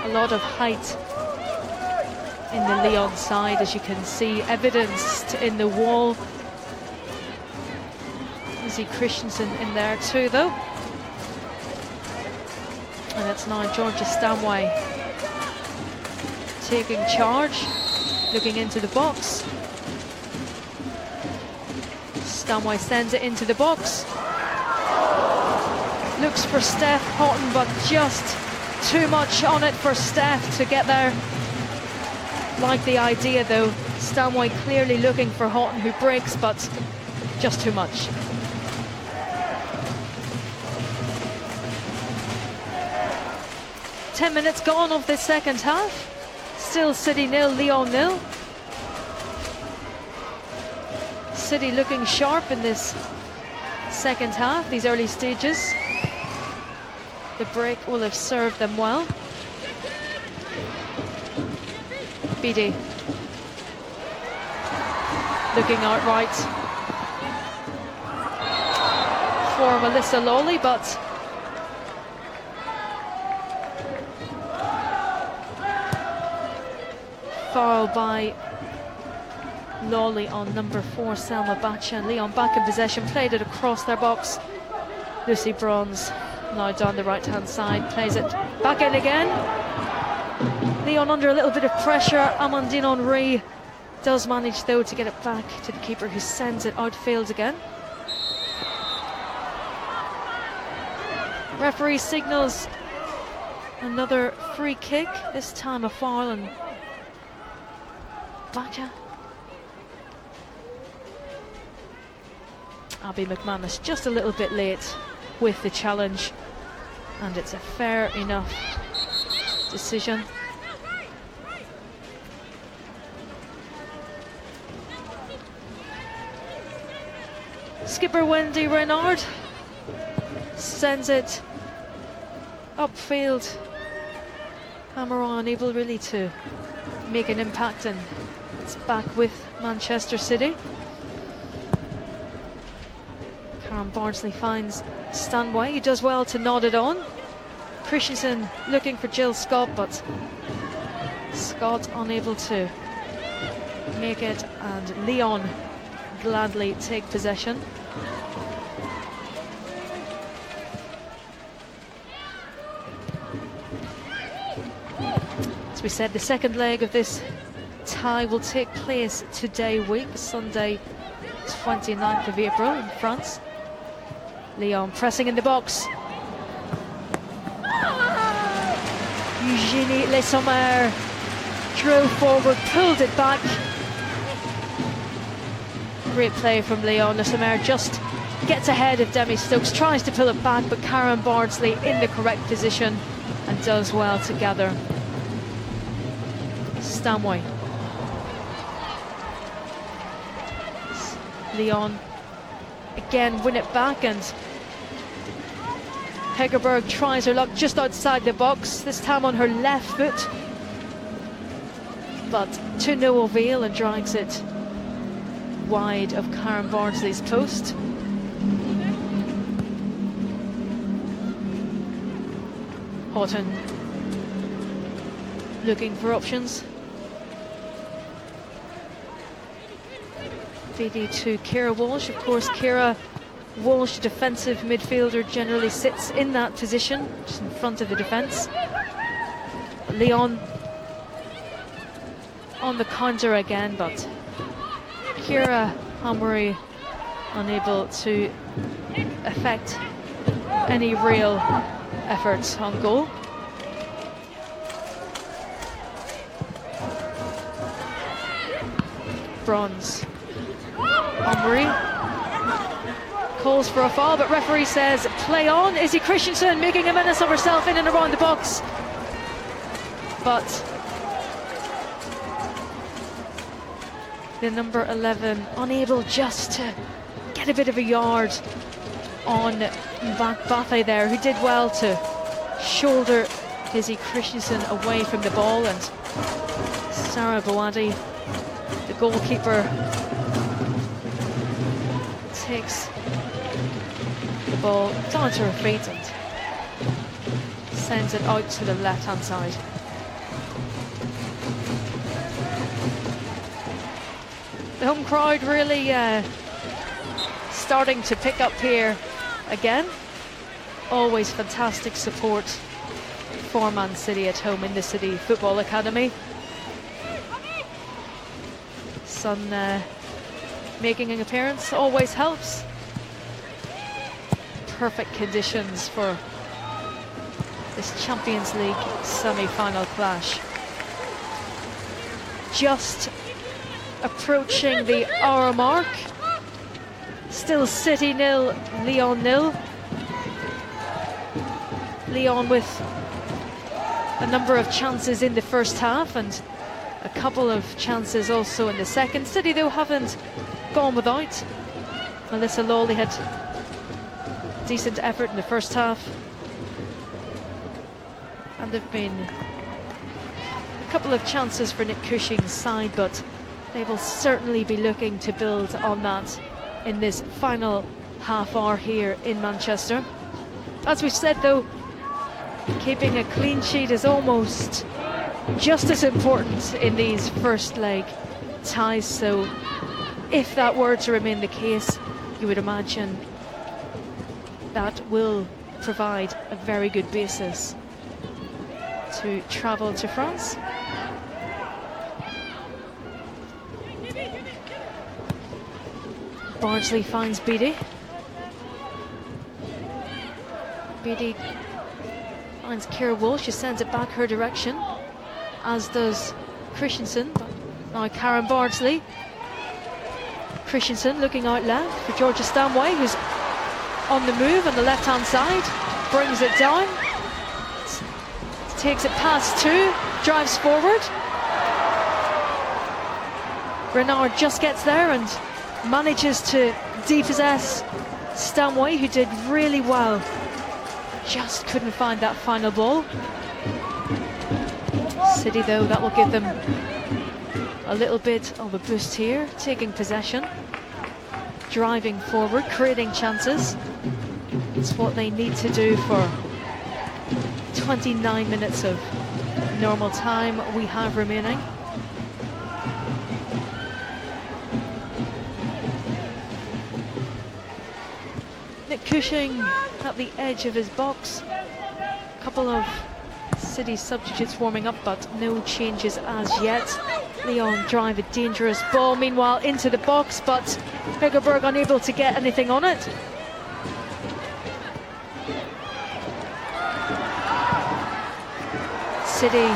A lot of height in the Lyon side, as you can see, evidenced in the wall. Izzy Christensen in there too, though. And it's now Georgia Stanway taking charge, looking into the box. Stanway sends it into the box. Looks for Steph Houghton, but just too much on it for Steph to get there. Like the idea, though. Stanway clearly looking for Houghton, who breaks, but just too much. Ten minutes gone of this second half. Still City 0, Lyon 0. City looking sharp in this second half, these early stages. The break will have served them well. Beattie looking out right for Melissa Lawley, but foul by Lawley on number 4, Selma Bacha. And Lyon back in possession, played it across their box. Lucy Bronze now down the right hand side, plays it back in again. Lyon under a little bit of pressure. Amandine Henry does manage, though, to get it back to the keeper, who sends it outfield again. Referee signals another free kick, this time a foul on Bacha. Abby McManus just a little bit late with the challenge, and it's a fair enough decision. Skipper Wendy Renard sends it upfield. Amaral unable really to make an impact, and it's back with Manchester City. Karen Bardsley finds Stanway. He does well to nod it on. Christensen looking for Jill Scott, but Scott unable to make it, and Lyon gladly take possession. As we said, the second leg of this tie will take place today week, Sunday 29th of April in France. Lyon pressing in the box. Eugénie Le Sommer drove forward, pulled it back. Great play from Lyon. Le Sommer just gets ahead of Demi Stokes, tries to pull it back, but Karen Bardsley in the correct position and does well to gather. Stanway. Lyon again win it back, and Hegerberg tries her luck just outside the box, this time on her left foot, but to no avail, and drags it wide of Karen Bardsley's post. Houghton looking for options. VD to Ciara Walsh. Of course, Ciara Walsh, defensive midfielder, generally sits in that position, just in front of the defence. Lyon on the counter again, but Ciara Hamri unable to affect any real efforts on goal. Bronze. Hamri calls for a foul, but referee says play on. Izzy Christensen making a menace of herself in and around the box, but the number 11 unable just to get a bit of a yard on Bathe there, who did well to shoulder Izzy Christensen away from the ball, and Sarah Boadi, the goalkeeper, takes the ball down to her feet and sends it out to the left-hand side. The home crowd really starting to pick up here again. Always fantastic support for Man City at home in the City Football Academy. Sun making an appearance always helps. Perfect conditions for this Champions League semi-final clash. Just approaching the hour mark. Still City 0, Lyon 0. Lyon with a number of chances in the first half and a couple of chances also in the second. City, though, haven't gone without. Alyssa Lawley had decent effort in the first half, and there have been a couple of chances for Nick Cushing's side, but they will certainly be looking to build on that in this final half hour here in Manchester. As we've said, though, keeping a clean sheet is almost just as important in these first leg ties, so if that were to remain the case, you would imagine that will provide a very good basis to travel to France. Bardsley finds Beattie. Beattie finds Ciara Walsh. She sends it back her direction, as does Christensen. But now Karen Bardsley. Christensen looking out left for Georgia Stanway, who's on the move on the left-hand side. Brings it down. Takes it past two. Drives forward. Renard just gets there and manages to depossess Stanway, who did really well. Just couldn't find that final ball. City, though, that will give them a little bit of a boost here, taking possession, driving forward, creating chances. It's what they need to do for 29 minutes of normal time we have remaining. Nick Cushing at the edge of his box. A couple of City substitutes warming up, but no changes as yet. Lyon drive a dangerous ball, meanwhile into the box, but Hegerberg unable to get anything on it. City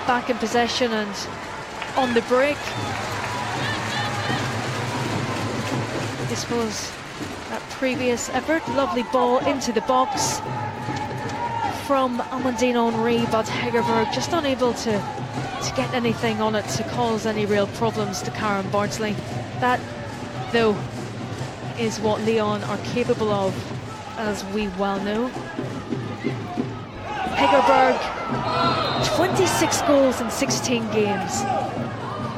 back in possession and on the break. This was that previous effort. Lovely ball into the box from Amandine Henry, but Hegerberg just unable to get anything on it to cause any real problems to Karen Bardsley. That, though, is what Lyon are capable of, as we well know. Hegerberg, 26 goals in 16 games.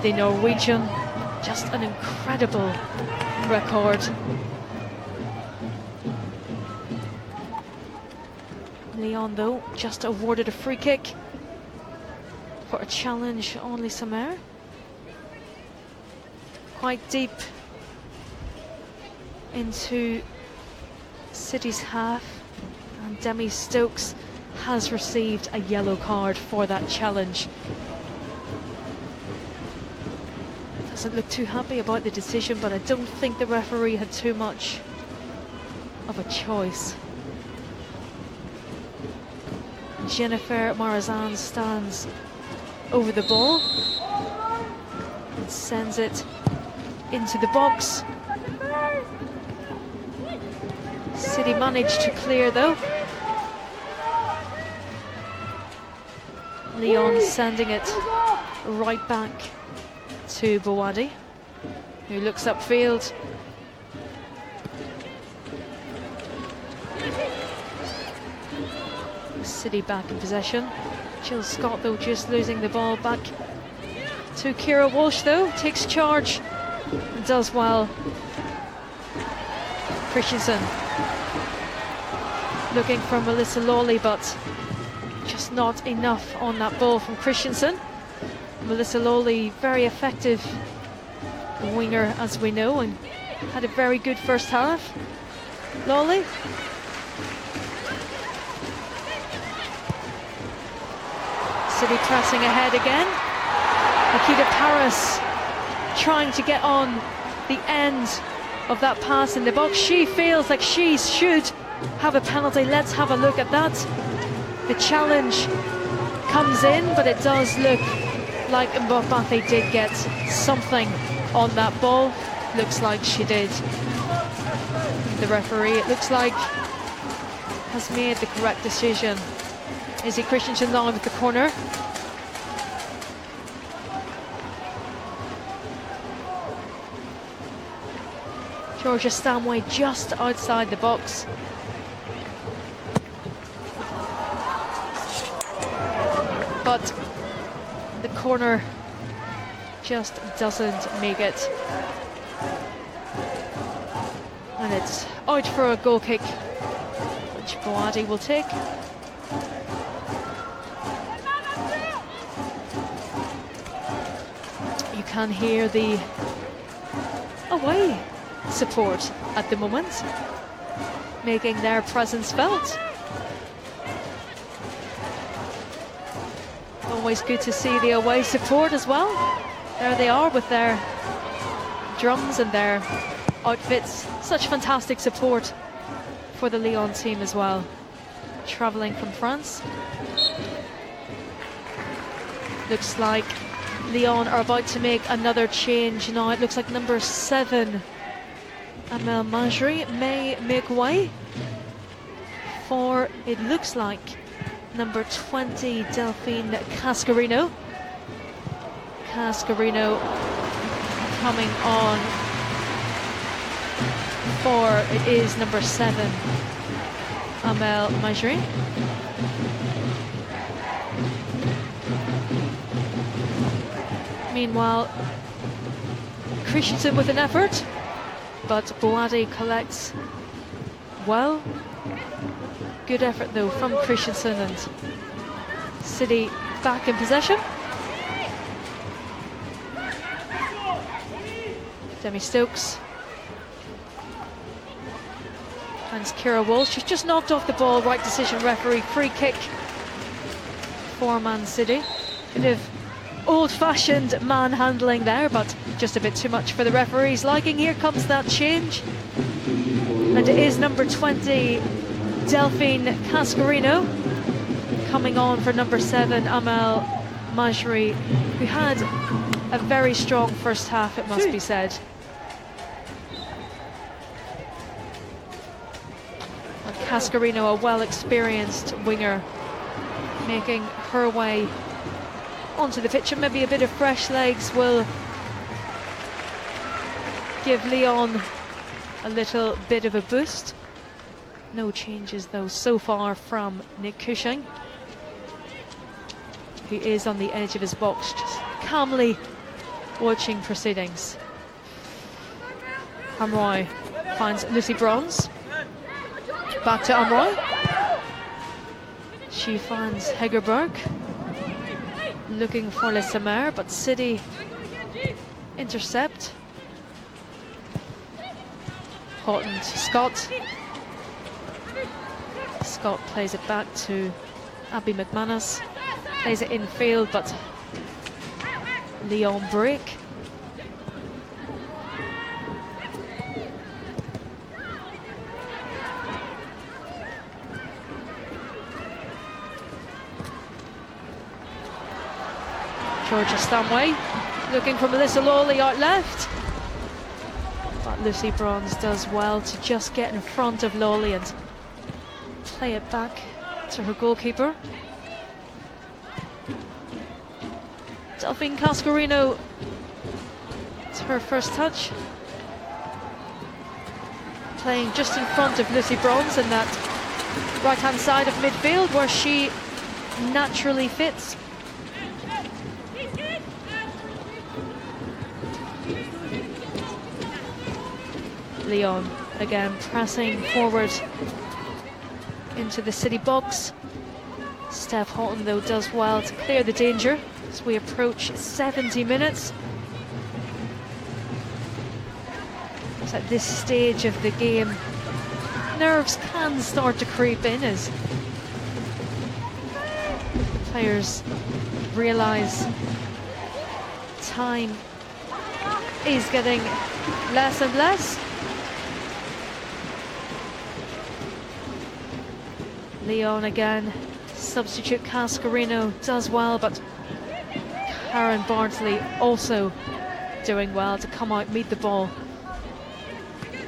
The Norwegian, just an incredible record. Lyon, though, just awarded a free kick for a challenge on Lisa Mayer. Quite deep into City's half, and Demi Stokes has received a yellow card for that challenge. Doesn't look too happy about the decision, but I don't think the referee had too much of a choice. Jennifer Marazan stands over the ball and sends it into the box. City managed to clear, though. Lyon sending it right back to Bouadi, who looks upfield. City back in possession. Jill Scott, though, just losing the ball back to Kira Walsh, though, takes charge and does well. Christensen looking for Melissa Lawley, but just not enough on that ball from Christensen. Melissa Lawley, very effective winger, as we know, and had a very good first half. Lawley. City pressing ahead again. Nikita Paris trying to get on the end of that pass in the box. She feels like she should have a penalty. Let's have a look at that. The challenge comes in, but it does look like Mbappe did get something on that ball. Looks like she did. The referee, it looks like, has made the correct decision. Izzy Christensen now with the corner. Georgia Stanway just outside the box. But the corner just doesn't make it. And it's out for a goal kick, which Bouadi will take. You can hear the away support at the moment, making their presence felt. Always good to see the away support as well. There they are with their drums and their outfits. Such fantastic support for the Lyon team as well, travelling from France. Looks like Lyon are about to make another change now. It looks like number 7, Amel Majri, may make way for, it looks like, number 20, Delphine Cascarino. Cascarino coming on for, it is number 7, Amel Majri. Meanwhile, Christensen with an effort, but Bouadi collects well. Good effort though from Christensen, and City back in possession. Demi Stokes and Kira Walsh. She's just knocked off the ball. Right decision, referee. Free kick for Man City. Bit of old-fashioned manhandling there, but just a bit too much for the referee's liking. Here comes that change. And it is number 20, Delphine Cascarino, coming on for number 7, Amel Majri, who had a very strong first half, it must be said. And Cascarino, a well-experienced winger, making her way onto the pitch, and maybe a bit of fresh legs will give Lyon a little bit of a boost. No changes though so far from Nick Cushing, who is on the edge of his box, just calmly watching proceedings. Amroy finds Lucy Bronze. Back to Amroy. She finds Hegerberg, looking for Le Sommer, but City intercept. Houghton to Scott. Scott plays it back to Abby McManus. Plays it infield, but Lyon break. Georgia Stanway looking for Melissa Lawley out left, but Lucy Bronze does well to just get in front of Lawley and play it back to her goalkeeper. Delphine Cascarino, it's her first touch, playing just in front of Lucy Bronze in that right hand side of midfield where she naturally fits. Lyon again pressing forward into the City box. Steph Houghton though does well to clear the danger as we approach 70 minutes. So at this stage of the game, nerves can start to creep in as players realise time is getting less and less. Lyon again, substitute Cascarino does well, but Karen Barnsley also doing well to come out, meet the ball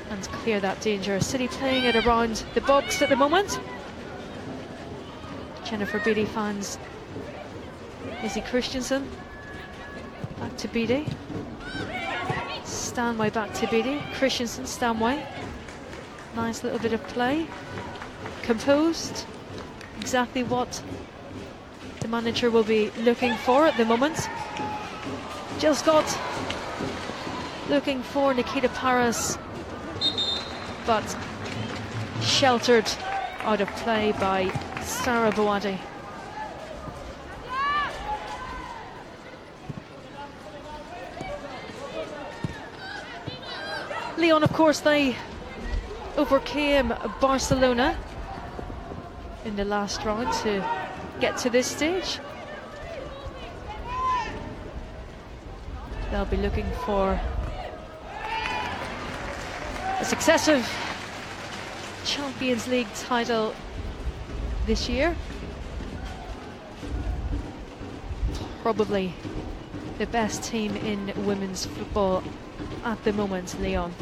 and clear that danger. City playing it around the box at the moment. Jennifer Beattie finds Izzy Christensen. Back to Beattie. Stanway back to Beattie. Christensen, Stanway. Nice little bit of play. Composed. Exactly what the manager will be looking for at the moment. Jill Scott looking for Nikita Paris, but sheltered out of play by Sarah Boadi. Lyon, of course, they overcame Barcelona in the last round to get to this stage. They'll be looking for a successive Champions League title this year. Probably the best team in women's football at the moment, Lyon.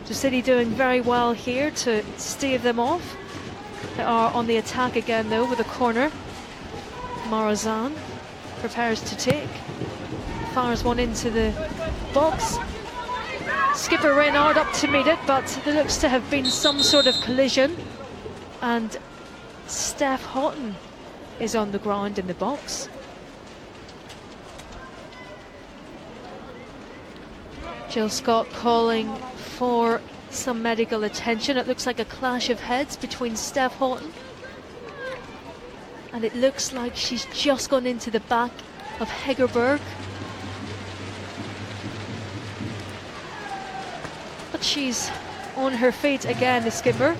So City doing very well here to stave them off. They are on the attack again though with a corner. Morazan prepares to take. Fires one into the box. Skipper Reynard up to meet it, but there looks to have been some sort of collision. And Steph Houghton is on the ground in the box. Jill Scott calling for some medical attention. It looks like a clash of heads between Steph Houghton, and it looks like she's just gone into the back of Hegerberg. But she's on her feet again, the skipper.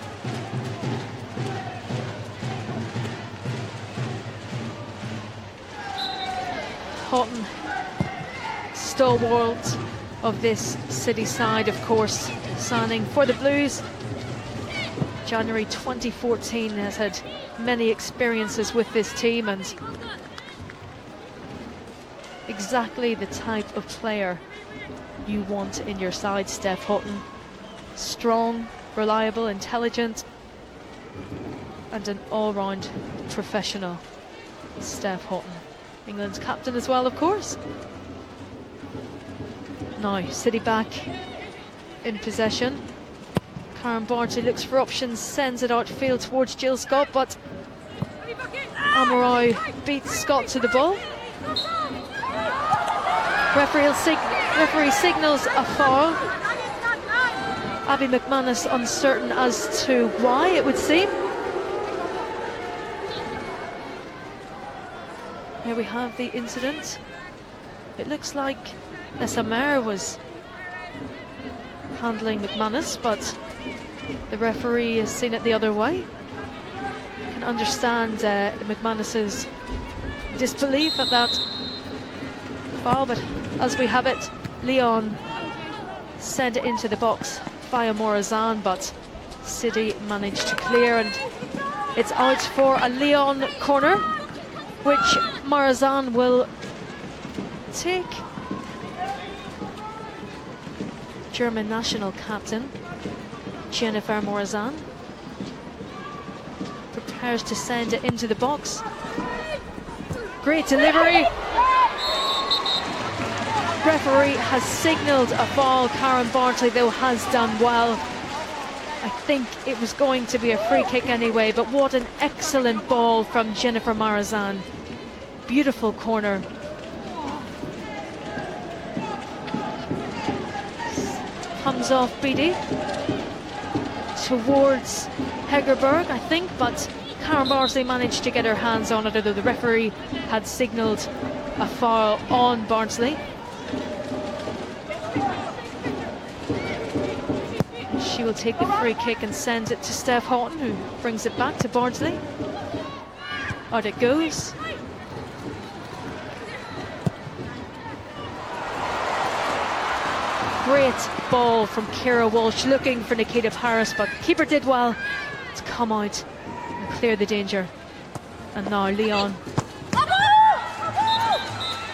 Houghton, stalwart of this City side, of course, signing for the Blues. January 2014, has had many experiences with this team, and exactly the type of player you want in your side, Steph Houghton. Strong, reliable, intelligent, and an all-round professional, Steph Houghton. England's captain as well, of course. Now, City back in possession. Karen Barty looks for options, sends it outfield towards Jill Scott, but Amorai beats Scott to the ball. Referee signals a foul. Abby McManus uncertain as to why, it would seem. Here we have the incident. It looks like Nessa Mayer was handling McManus, but the referee has seen it the other way. I can understand McManus's disbelief at that foul, but as we have it, Lyon sent it into the box via Morazan, but City managed to clear, and it's out for a Lyon corner, which Morazan will take. German national captain Jennifer Morazan prepares to send it into the box. Great delivery. Referee has signalled a foul. Karen Bartley, though, has done well. I think it was going to be a free kick anyway, but what an excellent ball from Jennifer Morazan. Beautiful corner. Comes off Beattie towards Hegerberg, I think, but Karen Bartley managed to get her hands on it, although the referee had signalled a foul on Barnsley. She will take the free kick and send it to Steph Houghton, who brings it back to Barnsley. Out it goes. Great ball from Ciara Walsh, looking for Nikita Paris, but keeper did well to come out and clear the danger. And now Lyon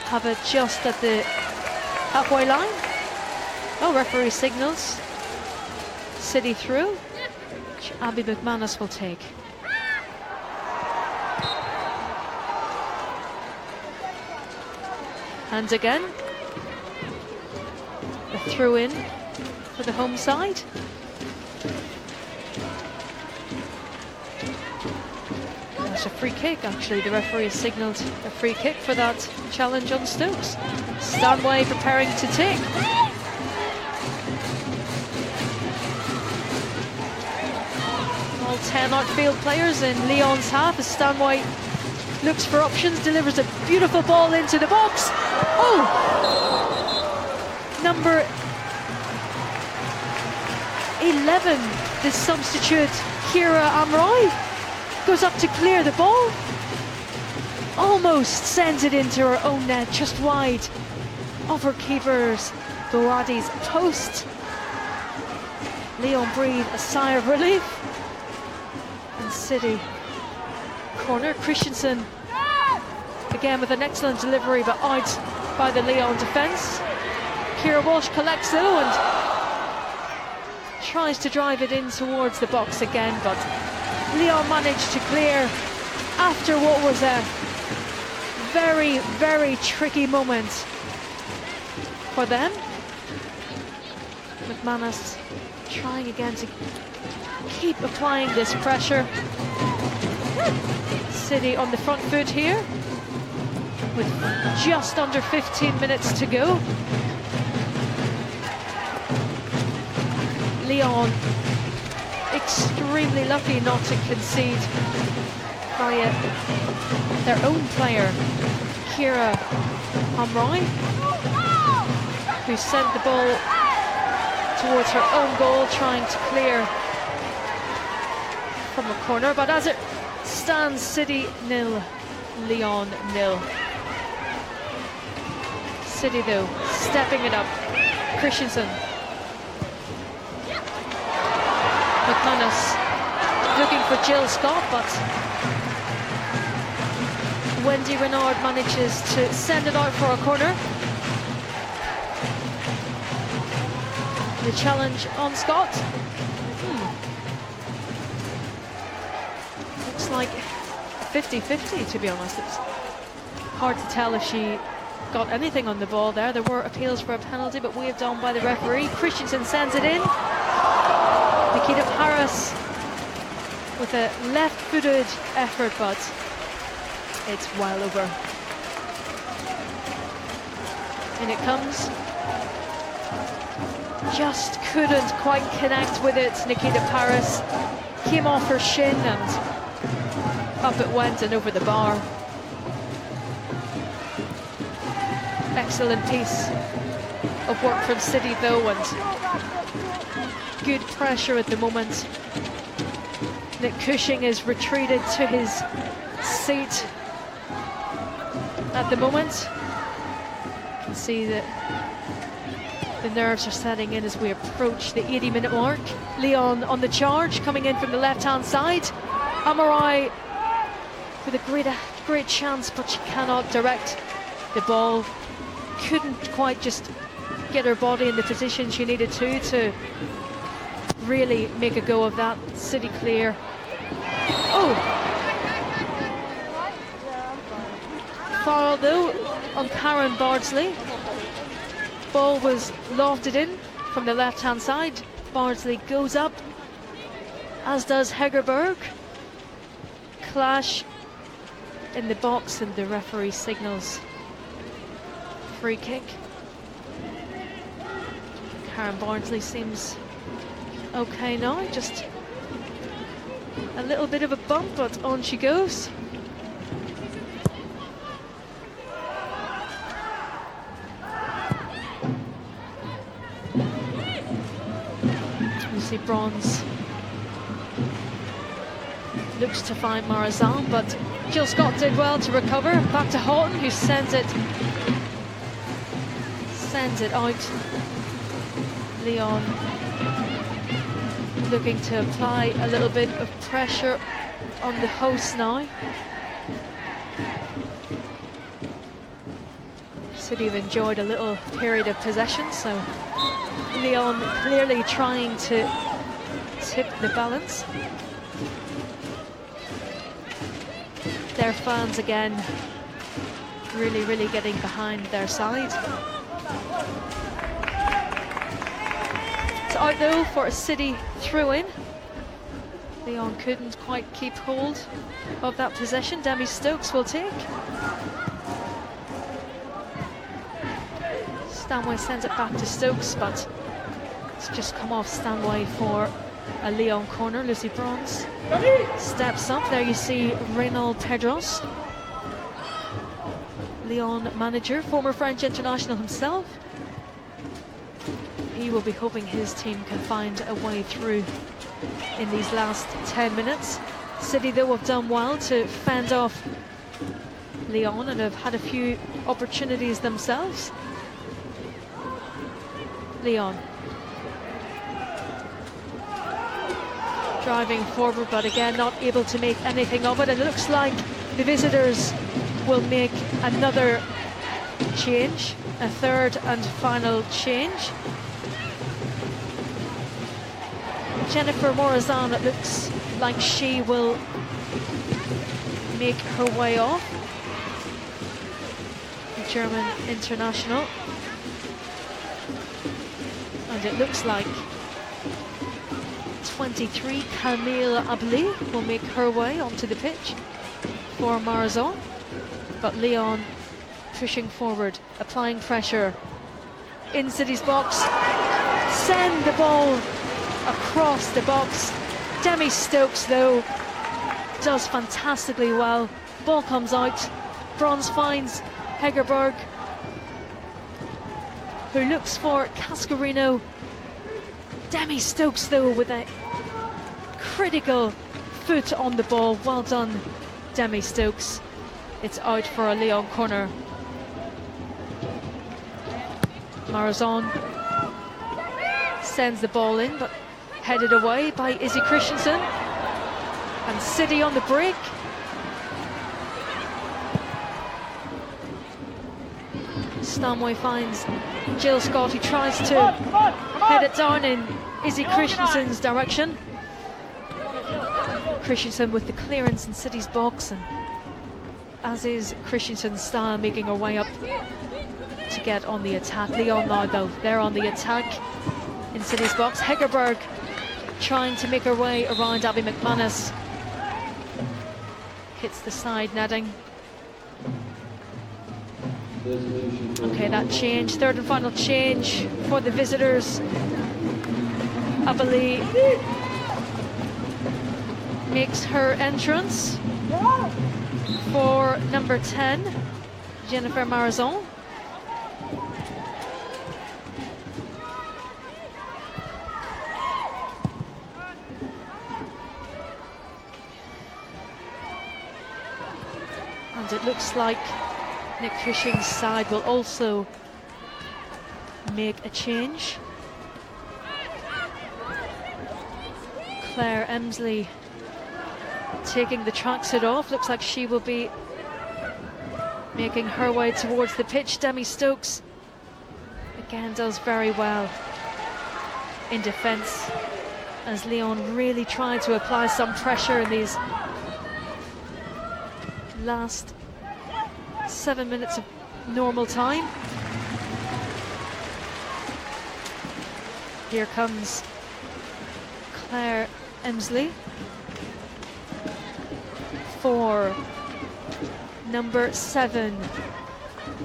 have it just at the halfway line. Oh, referee signals City through, which Abby McManus will take. And again, a throw in for the home side. That's a free kick, actually. The referee has signalled a free kick for that challenge on Stokes. Stanway preparing to take. All 10 outfield players in Lyon's half as Stanway looks for options, delivers a beautiful ball into the box. Oh! Number 11, the substitute Ciara Amroy, goes up to clear the ball. Almost sends it into her own net, just wide of her keeper's Gowadi's post. Lyon breathe a sigh of relief. And City corner. Christensen again with an excellent delivery, but out by the Lyon defence. Ciara Walsh collects though and tries to drive it in towards the box again, but Lyon managed to clear after what was a very, very tricky moment for them. McManus trying again to keep applying this pressure. City on the front foot here with just under 15 minutes to go. Lyon extremely lucky not to concede via their own player, Ciara Amroy, who sent the ball towards her own goal, trying to clear from the corner. But as it stands, City 0, Lyon 0. City though, stepping it up. Christensen. McManus looking for Jill Scott, but Wendy Renard manages to send it out for a corner. The challenge on Scott. Looks like 50-50, to be honest. It's hard to tell if she got anything on the ball there. There were appeals for a penalty, but waved on by the referee. Christensen sends it in. Nikita Paris with a left-footed effort, but it's well over. And it comes. Just couldn't quite connect with it. Nikita Paris came off her shin and up it went and over the bar. Excellent piece of work from City though, and good pressure at the moment. Nick Cushing is retreated to his seat at the moment. You can see that the nerves are setting in as we approach the 80-minute mark. Lyon on the charge, coming in from the left-hand side. Amarai with a great chance, but she cannot direct the ball. Couldn't quite just get her body in the position she needed to really make a go of that. City clear. Oh! Foul though on Karen Bardsley. Ball was lofted in from the left-hand side. Bardsley goes up, as does Hegerberg. Clash in the box and the referee signals free kick. Karen Bardsley seems okay now, just a little bit of a bump, but on she goes. Lucy Bronze looks to find Marazan, but Jill Scott did well to recover. Back to Houghton, who sends it out. Lyon looking to apply a little bit of pressure on the hosts now. City have enjoyed a little period of possession, so Lyon clearly trying to tip the balance. Their fans again really getting behind their side. It's out though for a City throw-in. Lyon couldn't quite keep hold of that possession. Demi Stokes will take. Stanway sends it back to Stokes, but it's just come off Stanway for a Lyon corner. Lucy Bronze steps up. There you see Reynald Pedros, Lyon manager, former French international himself. He will be hoping his team can find a way through in these last 10 minutes. City though have done well to fend off Lyon and have had a few opportunities themselves. Lyon driving forward, but again not able to make anything of it. And it looks like the visitors will make another change, a third and final change. Jennifer Morazan, it looks like she will make her way off. The German international. And it looks like 23, Camille Abli, will make her way onto the pitch for Marazan. But Lyon pushing forward, applying pressure in City's box. Send the ball across the box. Demi Stokes though does fantastically well. Ball comes out. Bronze finds Hegerberg, who looks for Cascarino. Demi Stokes though with a critical foot on the ball. Well done, Demi Stokes. It's out for a Lyon corner. Marazon sends the ball in, but headed away by Izzy Christensen. And City on the break. Stanway finds Jill Scott, who tries to head it down in Izzy Christensen's direction. Christensen with the clearance in City's box, and as is Christensen's style, making her way up to get on the attack. Lyon now, though, they're on the attack in City's box. Hegerberg trying to make her way around Abby McManus. Hits the side netting. Okay, that change, third and final change for the visitors. Abali makes her entrance for number 10, Jennifer Marazon. And it looks like Nick Cushing's side will also make a change. Claire Emsley taking the tracksuit off. Looks like she will be making her way towards the pitch. Demi Stokes again does very well in defence, as Lyon really tried to apply some pressure in these last 7 minutes of normal time. Here comes Claire Emsley for number 7,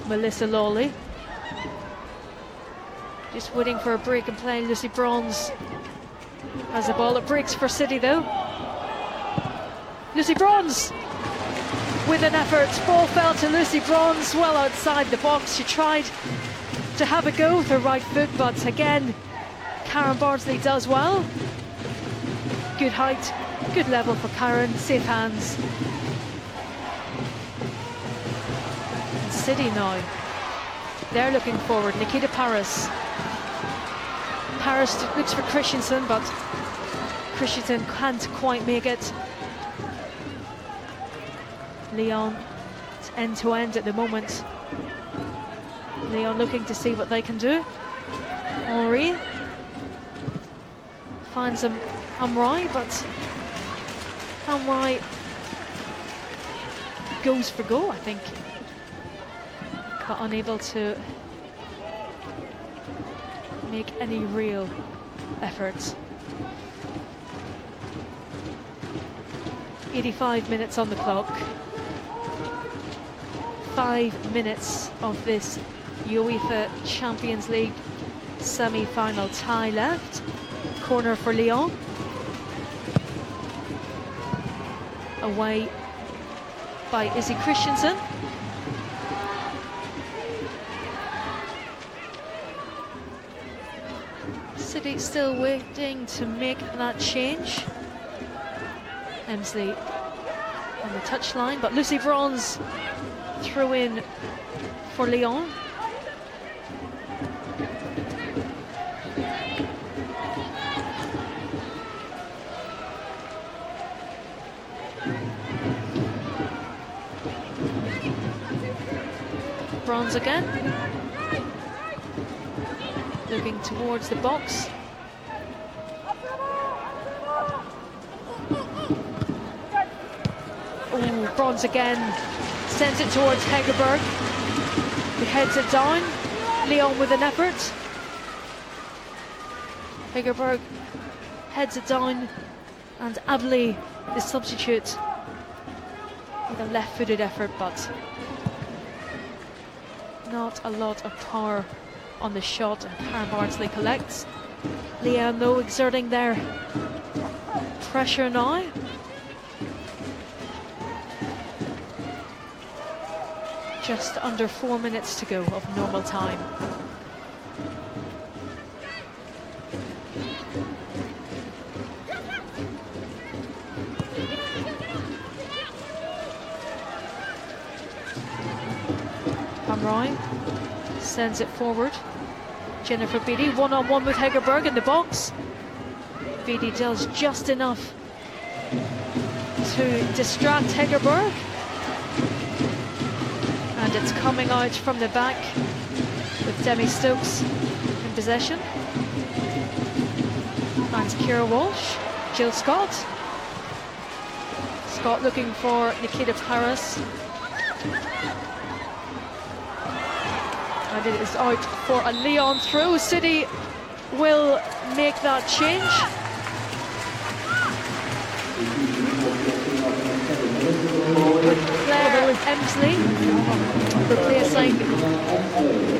Melissa Lawley. Just waiting for a break and play. Lucy Bronze has the ball. It breaks for City though. Lucy Bronze with an effort. Ball fell to Lucy Bronze well outside the box. She tried to have a go with her right foot, but again Karen Bardsley does well. Good height, good level for Karen, safe hands. And City now, they're looking forward. Nikita Paris. Paris looks for Christensen, but Christensen can't quite make it. Lyon end to end at the moment. Lyon looking to see what they can do. Henri finds him Amrai, but Amrai goes for goal, I think, but unable to make any real efforts. 85 minutes on the clock. 5 minutes of this UEFA Champions League semi-final tie left. Corner for Lyon. Away by Izzy Christensen. City still waiting to make that change. Emsley on the touchline, but Lucy Bronze throw in for Lyon. Bronze again, looking towards the box. Oh, Bronze again sends it towards Hegerberg, who heads it down. Lyon with an effort. Hegerberg heads it down, and Abley, the substitute, with a left-footed effort, but not a lot of power on the shot, and Karen Bardsley collects. Lyon, though, exerting their pressure now. Just under 4 minutes to go of normal time. Amrai sends it forward. Jennifer Beattie one-on-one with Hegerberg in the box. Beattie does just enough to distract Hegerberg. And it's coming out from the back with Demi Stokes in possession. And Ciara Walsh, Jill Scott. Scott looking for Nikita Paris. And it is out for a Lyon throw. City will make that change. Claire Emsley replacing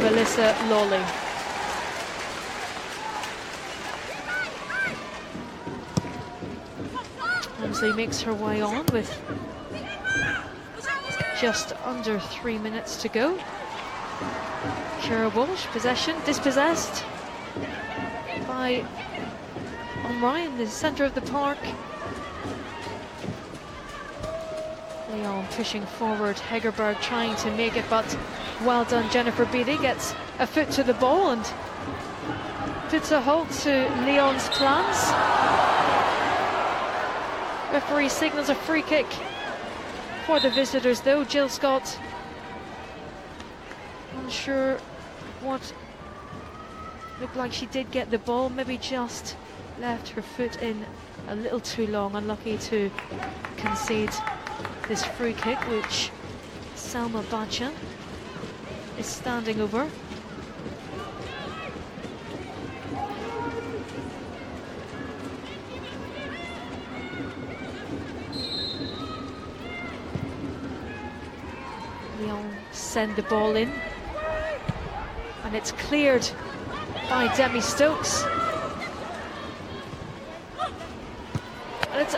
Melissa Lawley. Emsley makes her way on with just under 3 minutes to go. Ciara Walsh, possession, dispossessed by Omri in the centre of the park. Lyon pushing forward, Hegerberg trying to make it, but well done. Jennifer Beattie gets a foot to the ball and puts a halt to Lyon's plans. Referee signals a free kick for the visitors though. Jill Scott unsure what looked like she did get the ball, maybe just left her foot in a little too long, unlucky to concede this free kick, which Salma Bacha is standing over. Lyon send the ball in, and it's cleared by Demi Stokes. And it's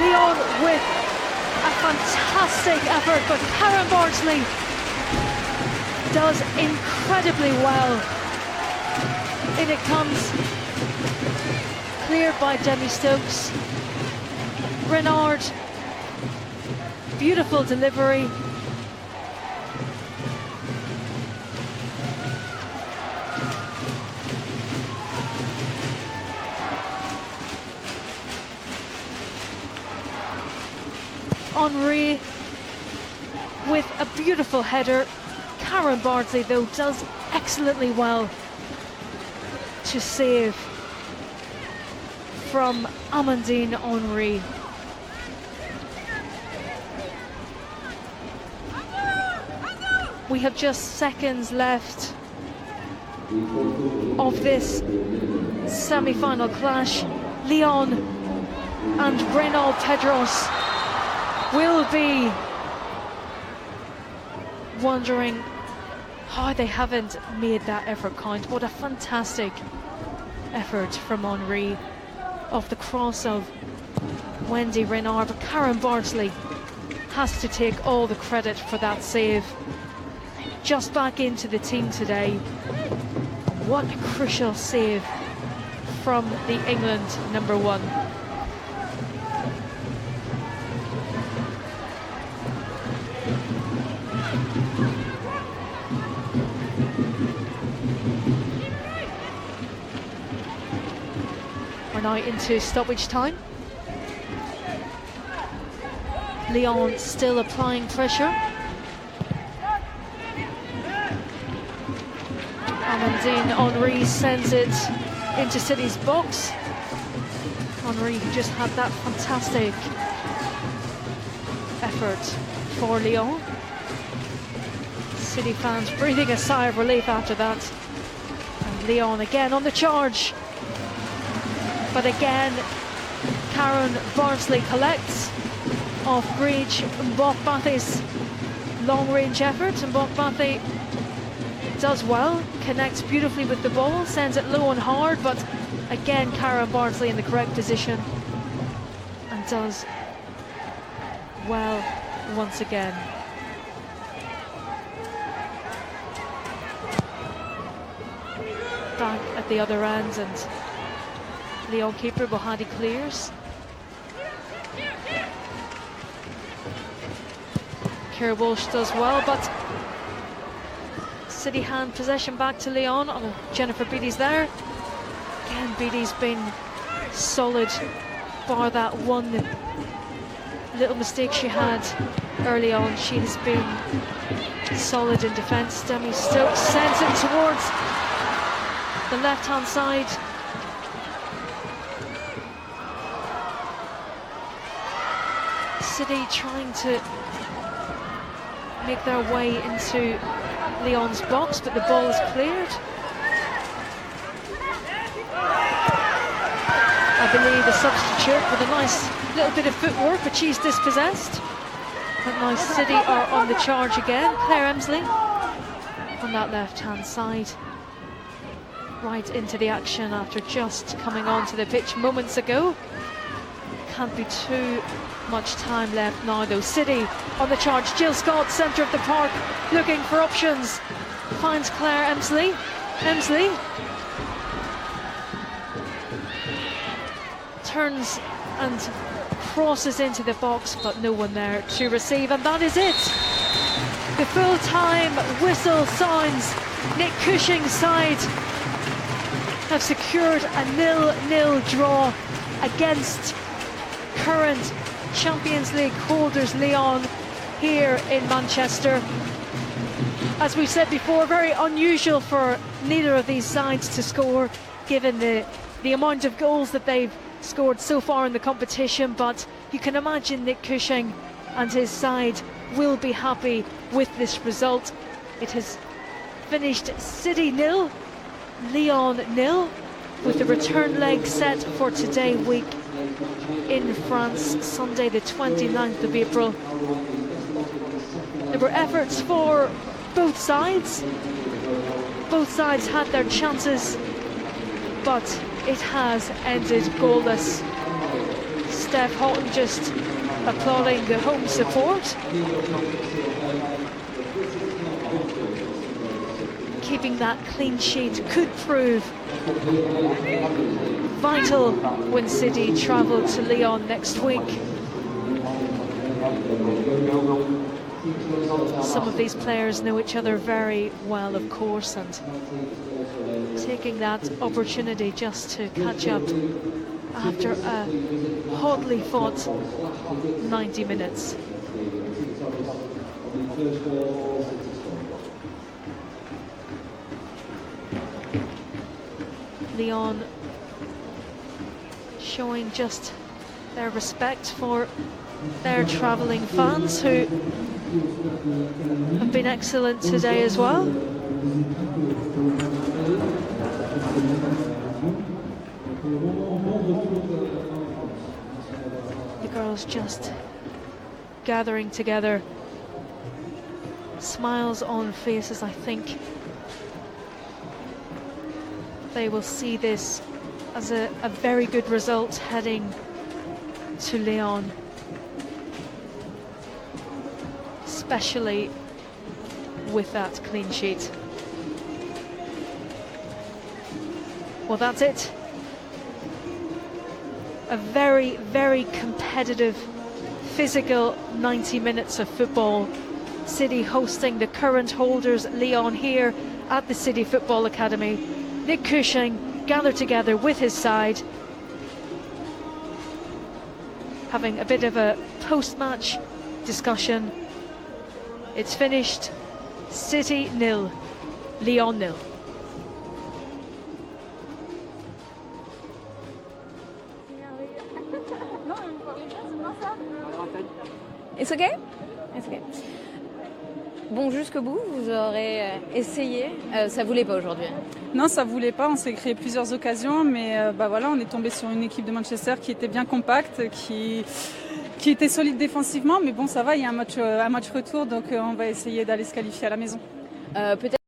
Lyon with a fantastic effort, but Karen Bardsley does incredibly well. In it comes, cleared by Demi Stokes. Renard, beautiful delivery. Henri with a beautiful header. Karen Bardsley though does excellently well to save from Amandine Henri. We have just seconds left of this semi-final clash. Lyon and Renaud Pedros will be wondering how they haven't made that effort count. What a fantastic effort from Henri off the cross of Wendy Renard, but Karen Bardsley has to take all the credit for that save. Just back into the team today. What a crucial save from the England number one. We're now into stoppage time. Lyon still applying pressure. Amandine Henri sends it into City's box. Henri who just had that fantastic effort for Lyon. City fans breathing a sigh of relief after that. And Lyon again on the charge. But again, Karen Bardsley collects off Breach Mbokbathe's long-range effort. Mbokbathe does well, connects beautifully with the ball, sends it low and hard, but again Karen Bardsley in the correct position and does well once again. Back at the other end, and Lyon keeper Bohadi clears. Ciara Walsh does well, but City hand possession back to Lyon. Oh, Jennifer Beattie's there. Again, Beattie's been solid, bar that one little mistake she had early on. She has been solid in defence. Demi Stokes sends it towards the left-hand side. City trying to make their way into Lyon's box, but the ball is cleared. I believe a substitute with a nice little bit of footwork, but she's dispossessed. And now City are on the charge again. Claire Emsley on that left-hand side, right into the action after just coming onto the pitch moments ago. Can't be too much time left now though. City on the charge. Jill Scott, centre of the park, looking for options. Finds Claire Emsley. Emsley turns and crosses into the box, but no one there to receive, and that is it. The full-time whistle sounds. Nick Cushing's side have secured a 0-0 draw against current Champions League holders Lyon here in Manchester. As we said before, very unusual for neither of these sides to score, given the amount of goals that they've scored so far in the competition, but you can imagine Nick Cushing and his side will be happy with this result. It has finished City 0, Lyon 0, with the return leg set for today week in France, Sunday the 29th of April. There were efforts for both sides. Both sides had their chances, but it has ended goalless. Steph Houghton just applauding the home support. Keeping that clean sheet could prove vital when City travel to Lyon next week. Some of these players know each other very well, of course, and taking that opportunity just to catch up after a hotly fought 90 minutes. Lyon showing just their respect for their travelling fans, who have been excellent today as well. The girls just gathering together, smiles on faces. I think they will see this as a very good result heading to Lyon, especially with that clean sheet. Well, that's it. A very, very competitive, physical 90 minutes of football. City hosting the current holders Lyon here at the City Football Academy. Nick Cushing gathered together with his side, having a bit of a post-match discussion. It's finished City 0, Lyon 0. It's okay? It's okay. Bon, jusqu'au bout, vous aurez essayé. Ça voulait pas aujourd'hui? Non, ça voulait pas. On s'est créé plusieurs occasions, mais voilà, on est tombé sur une équipe de Manchester qui était bien compacte, qui était solide défensivement. Mais bon, ça va, il y a un match retour, donc on va essayer d'aller se qualifier à la maison. Peut-être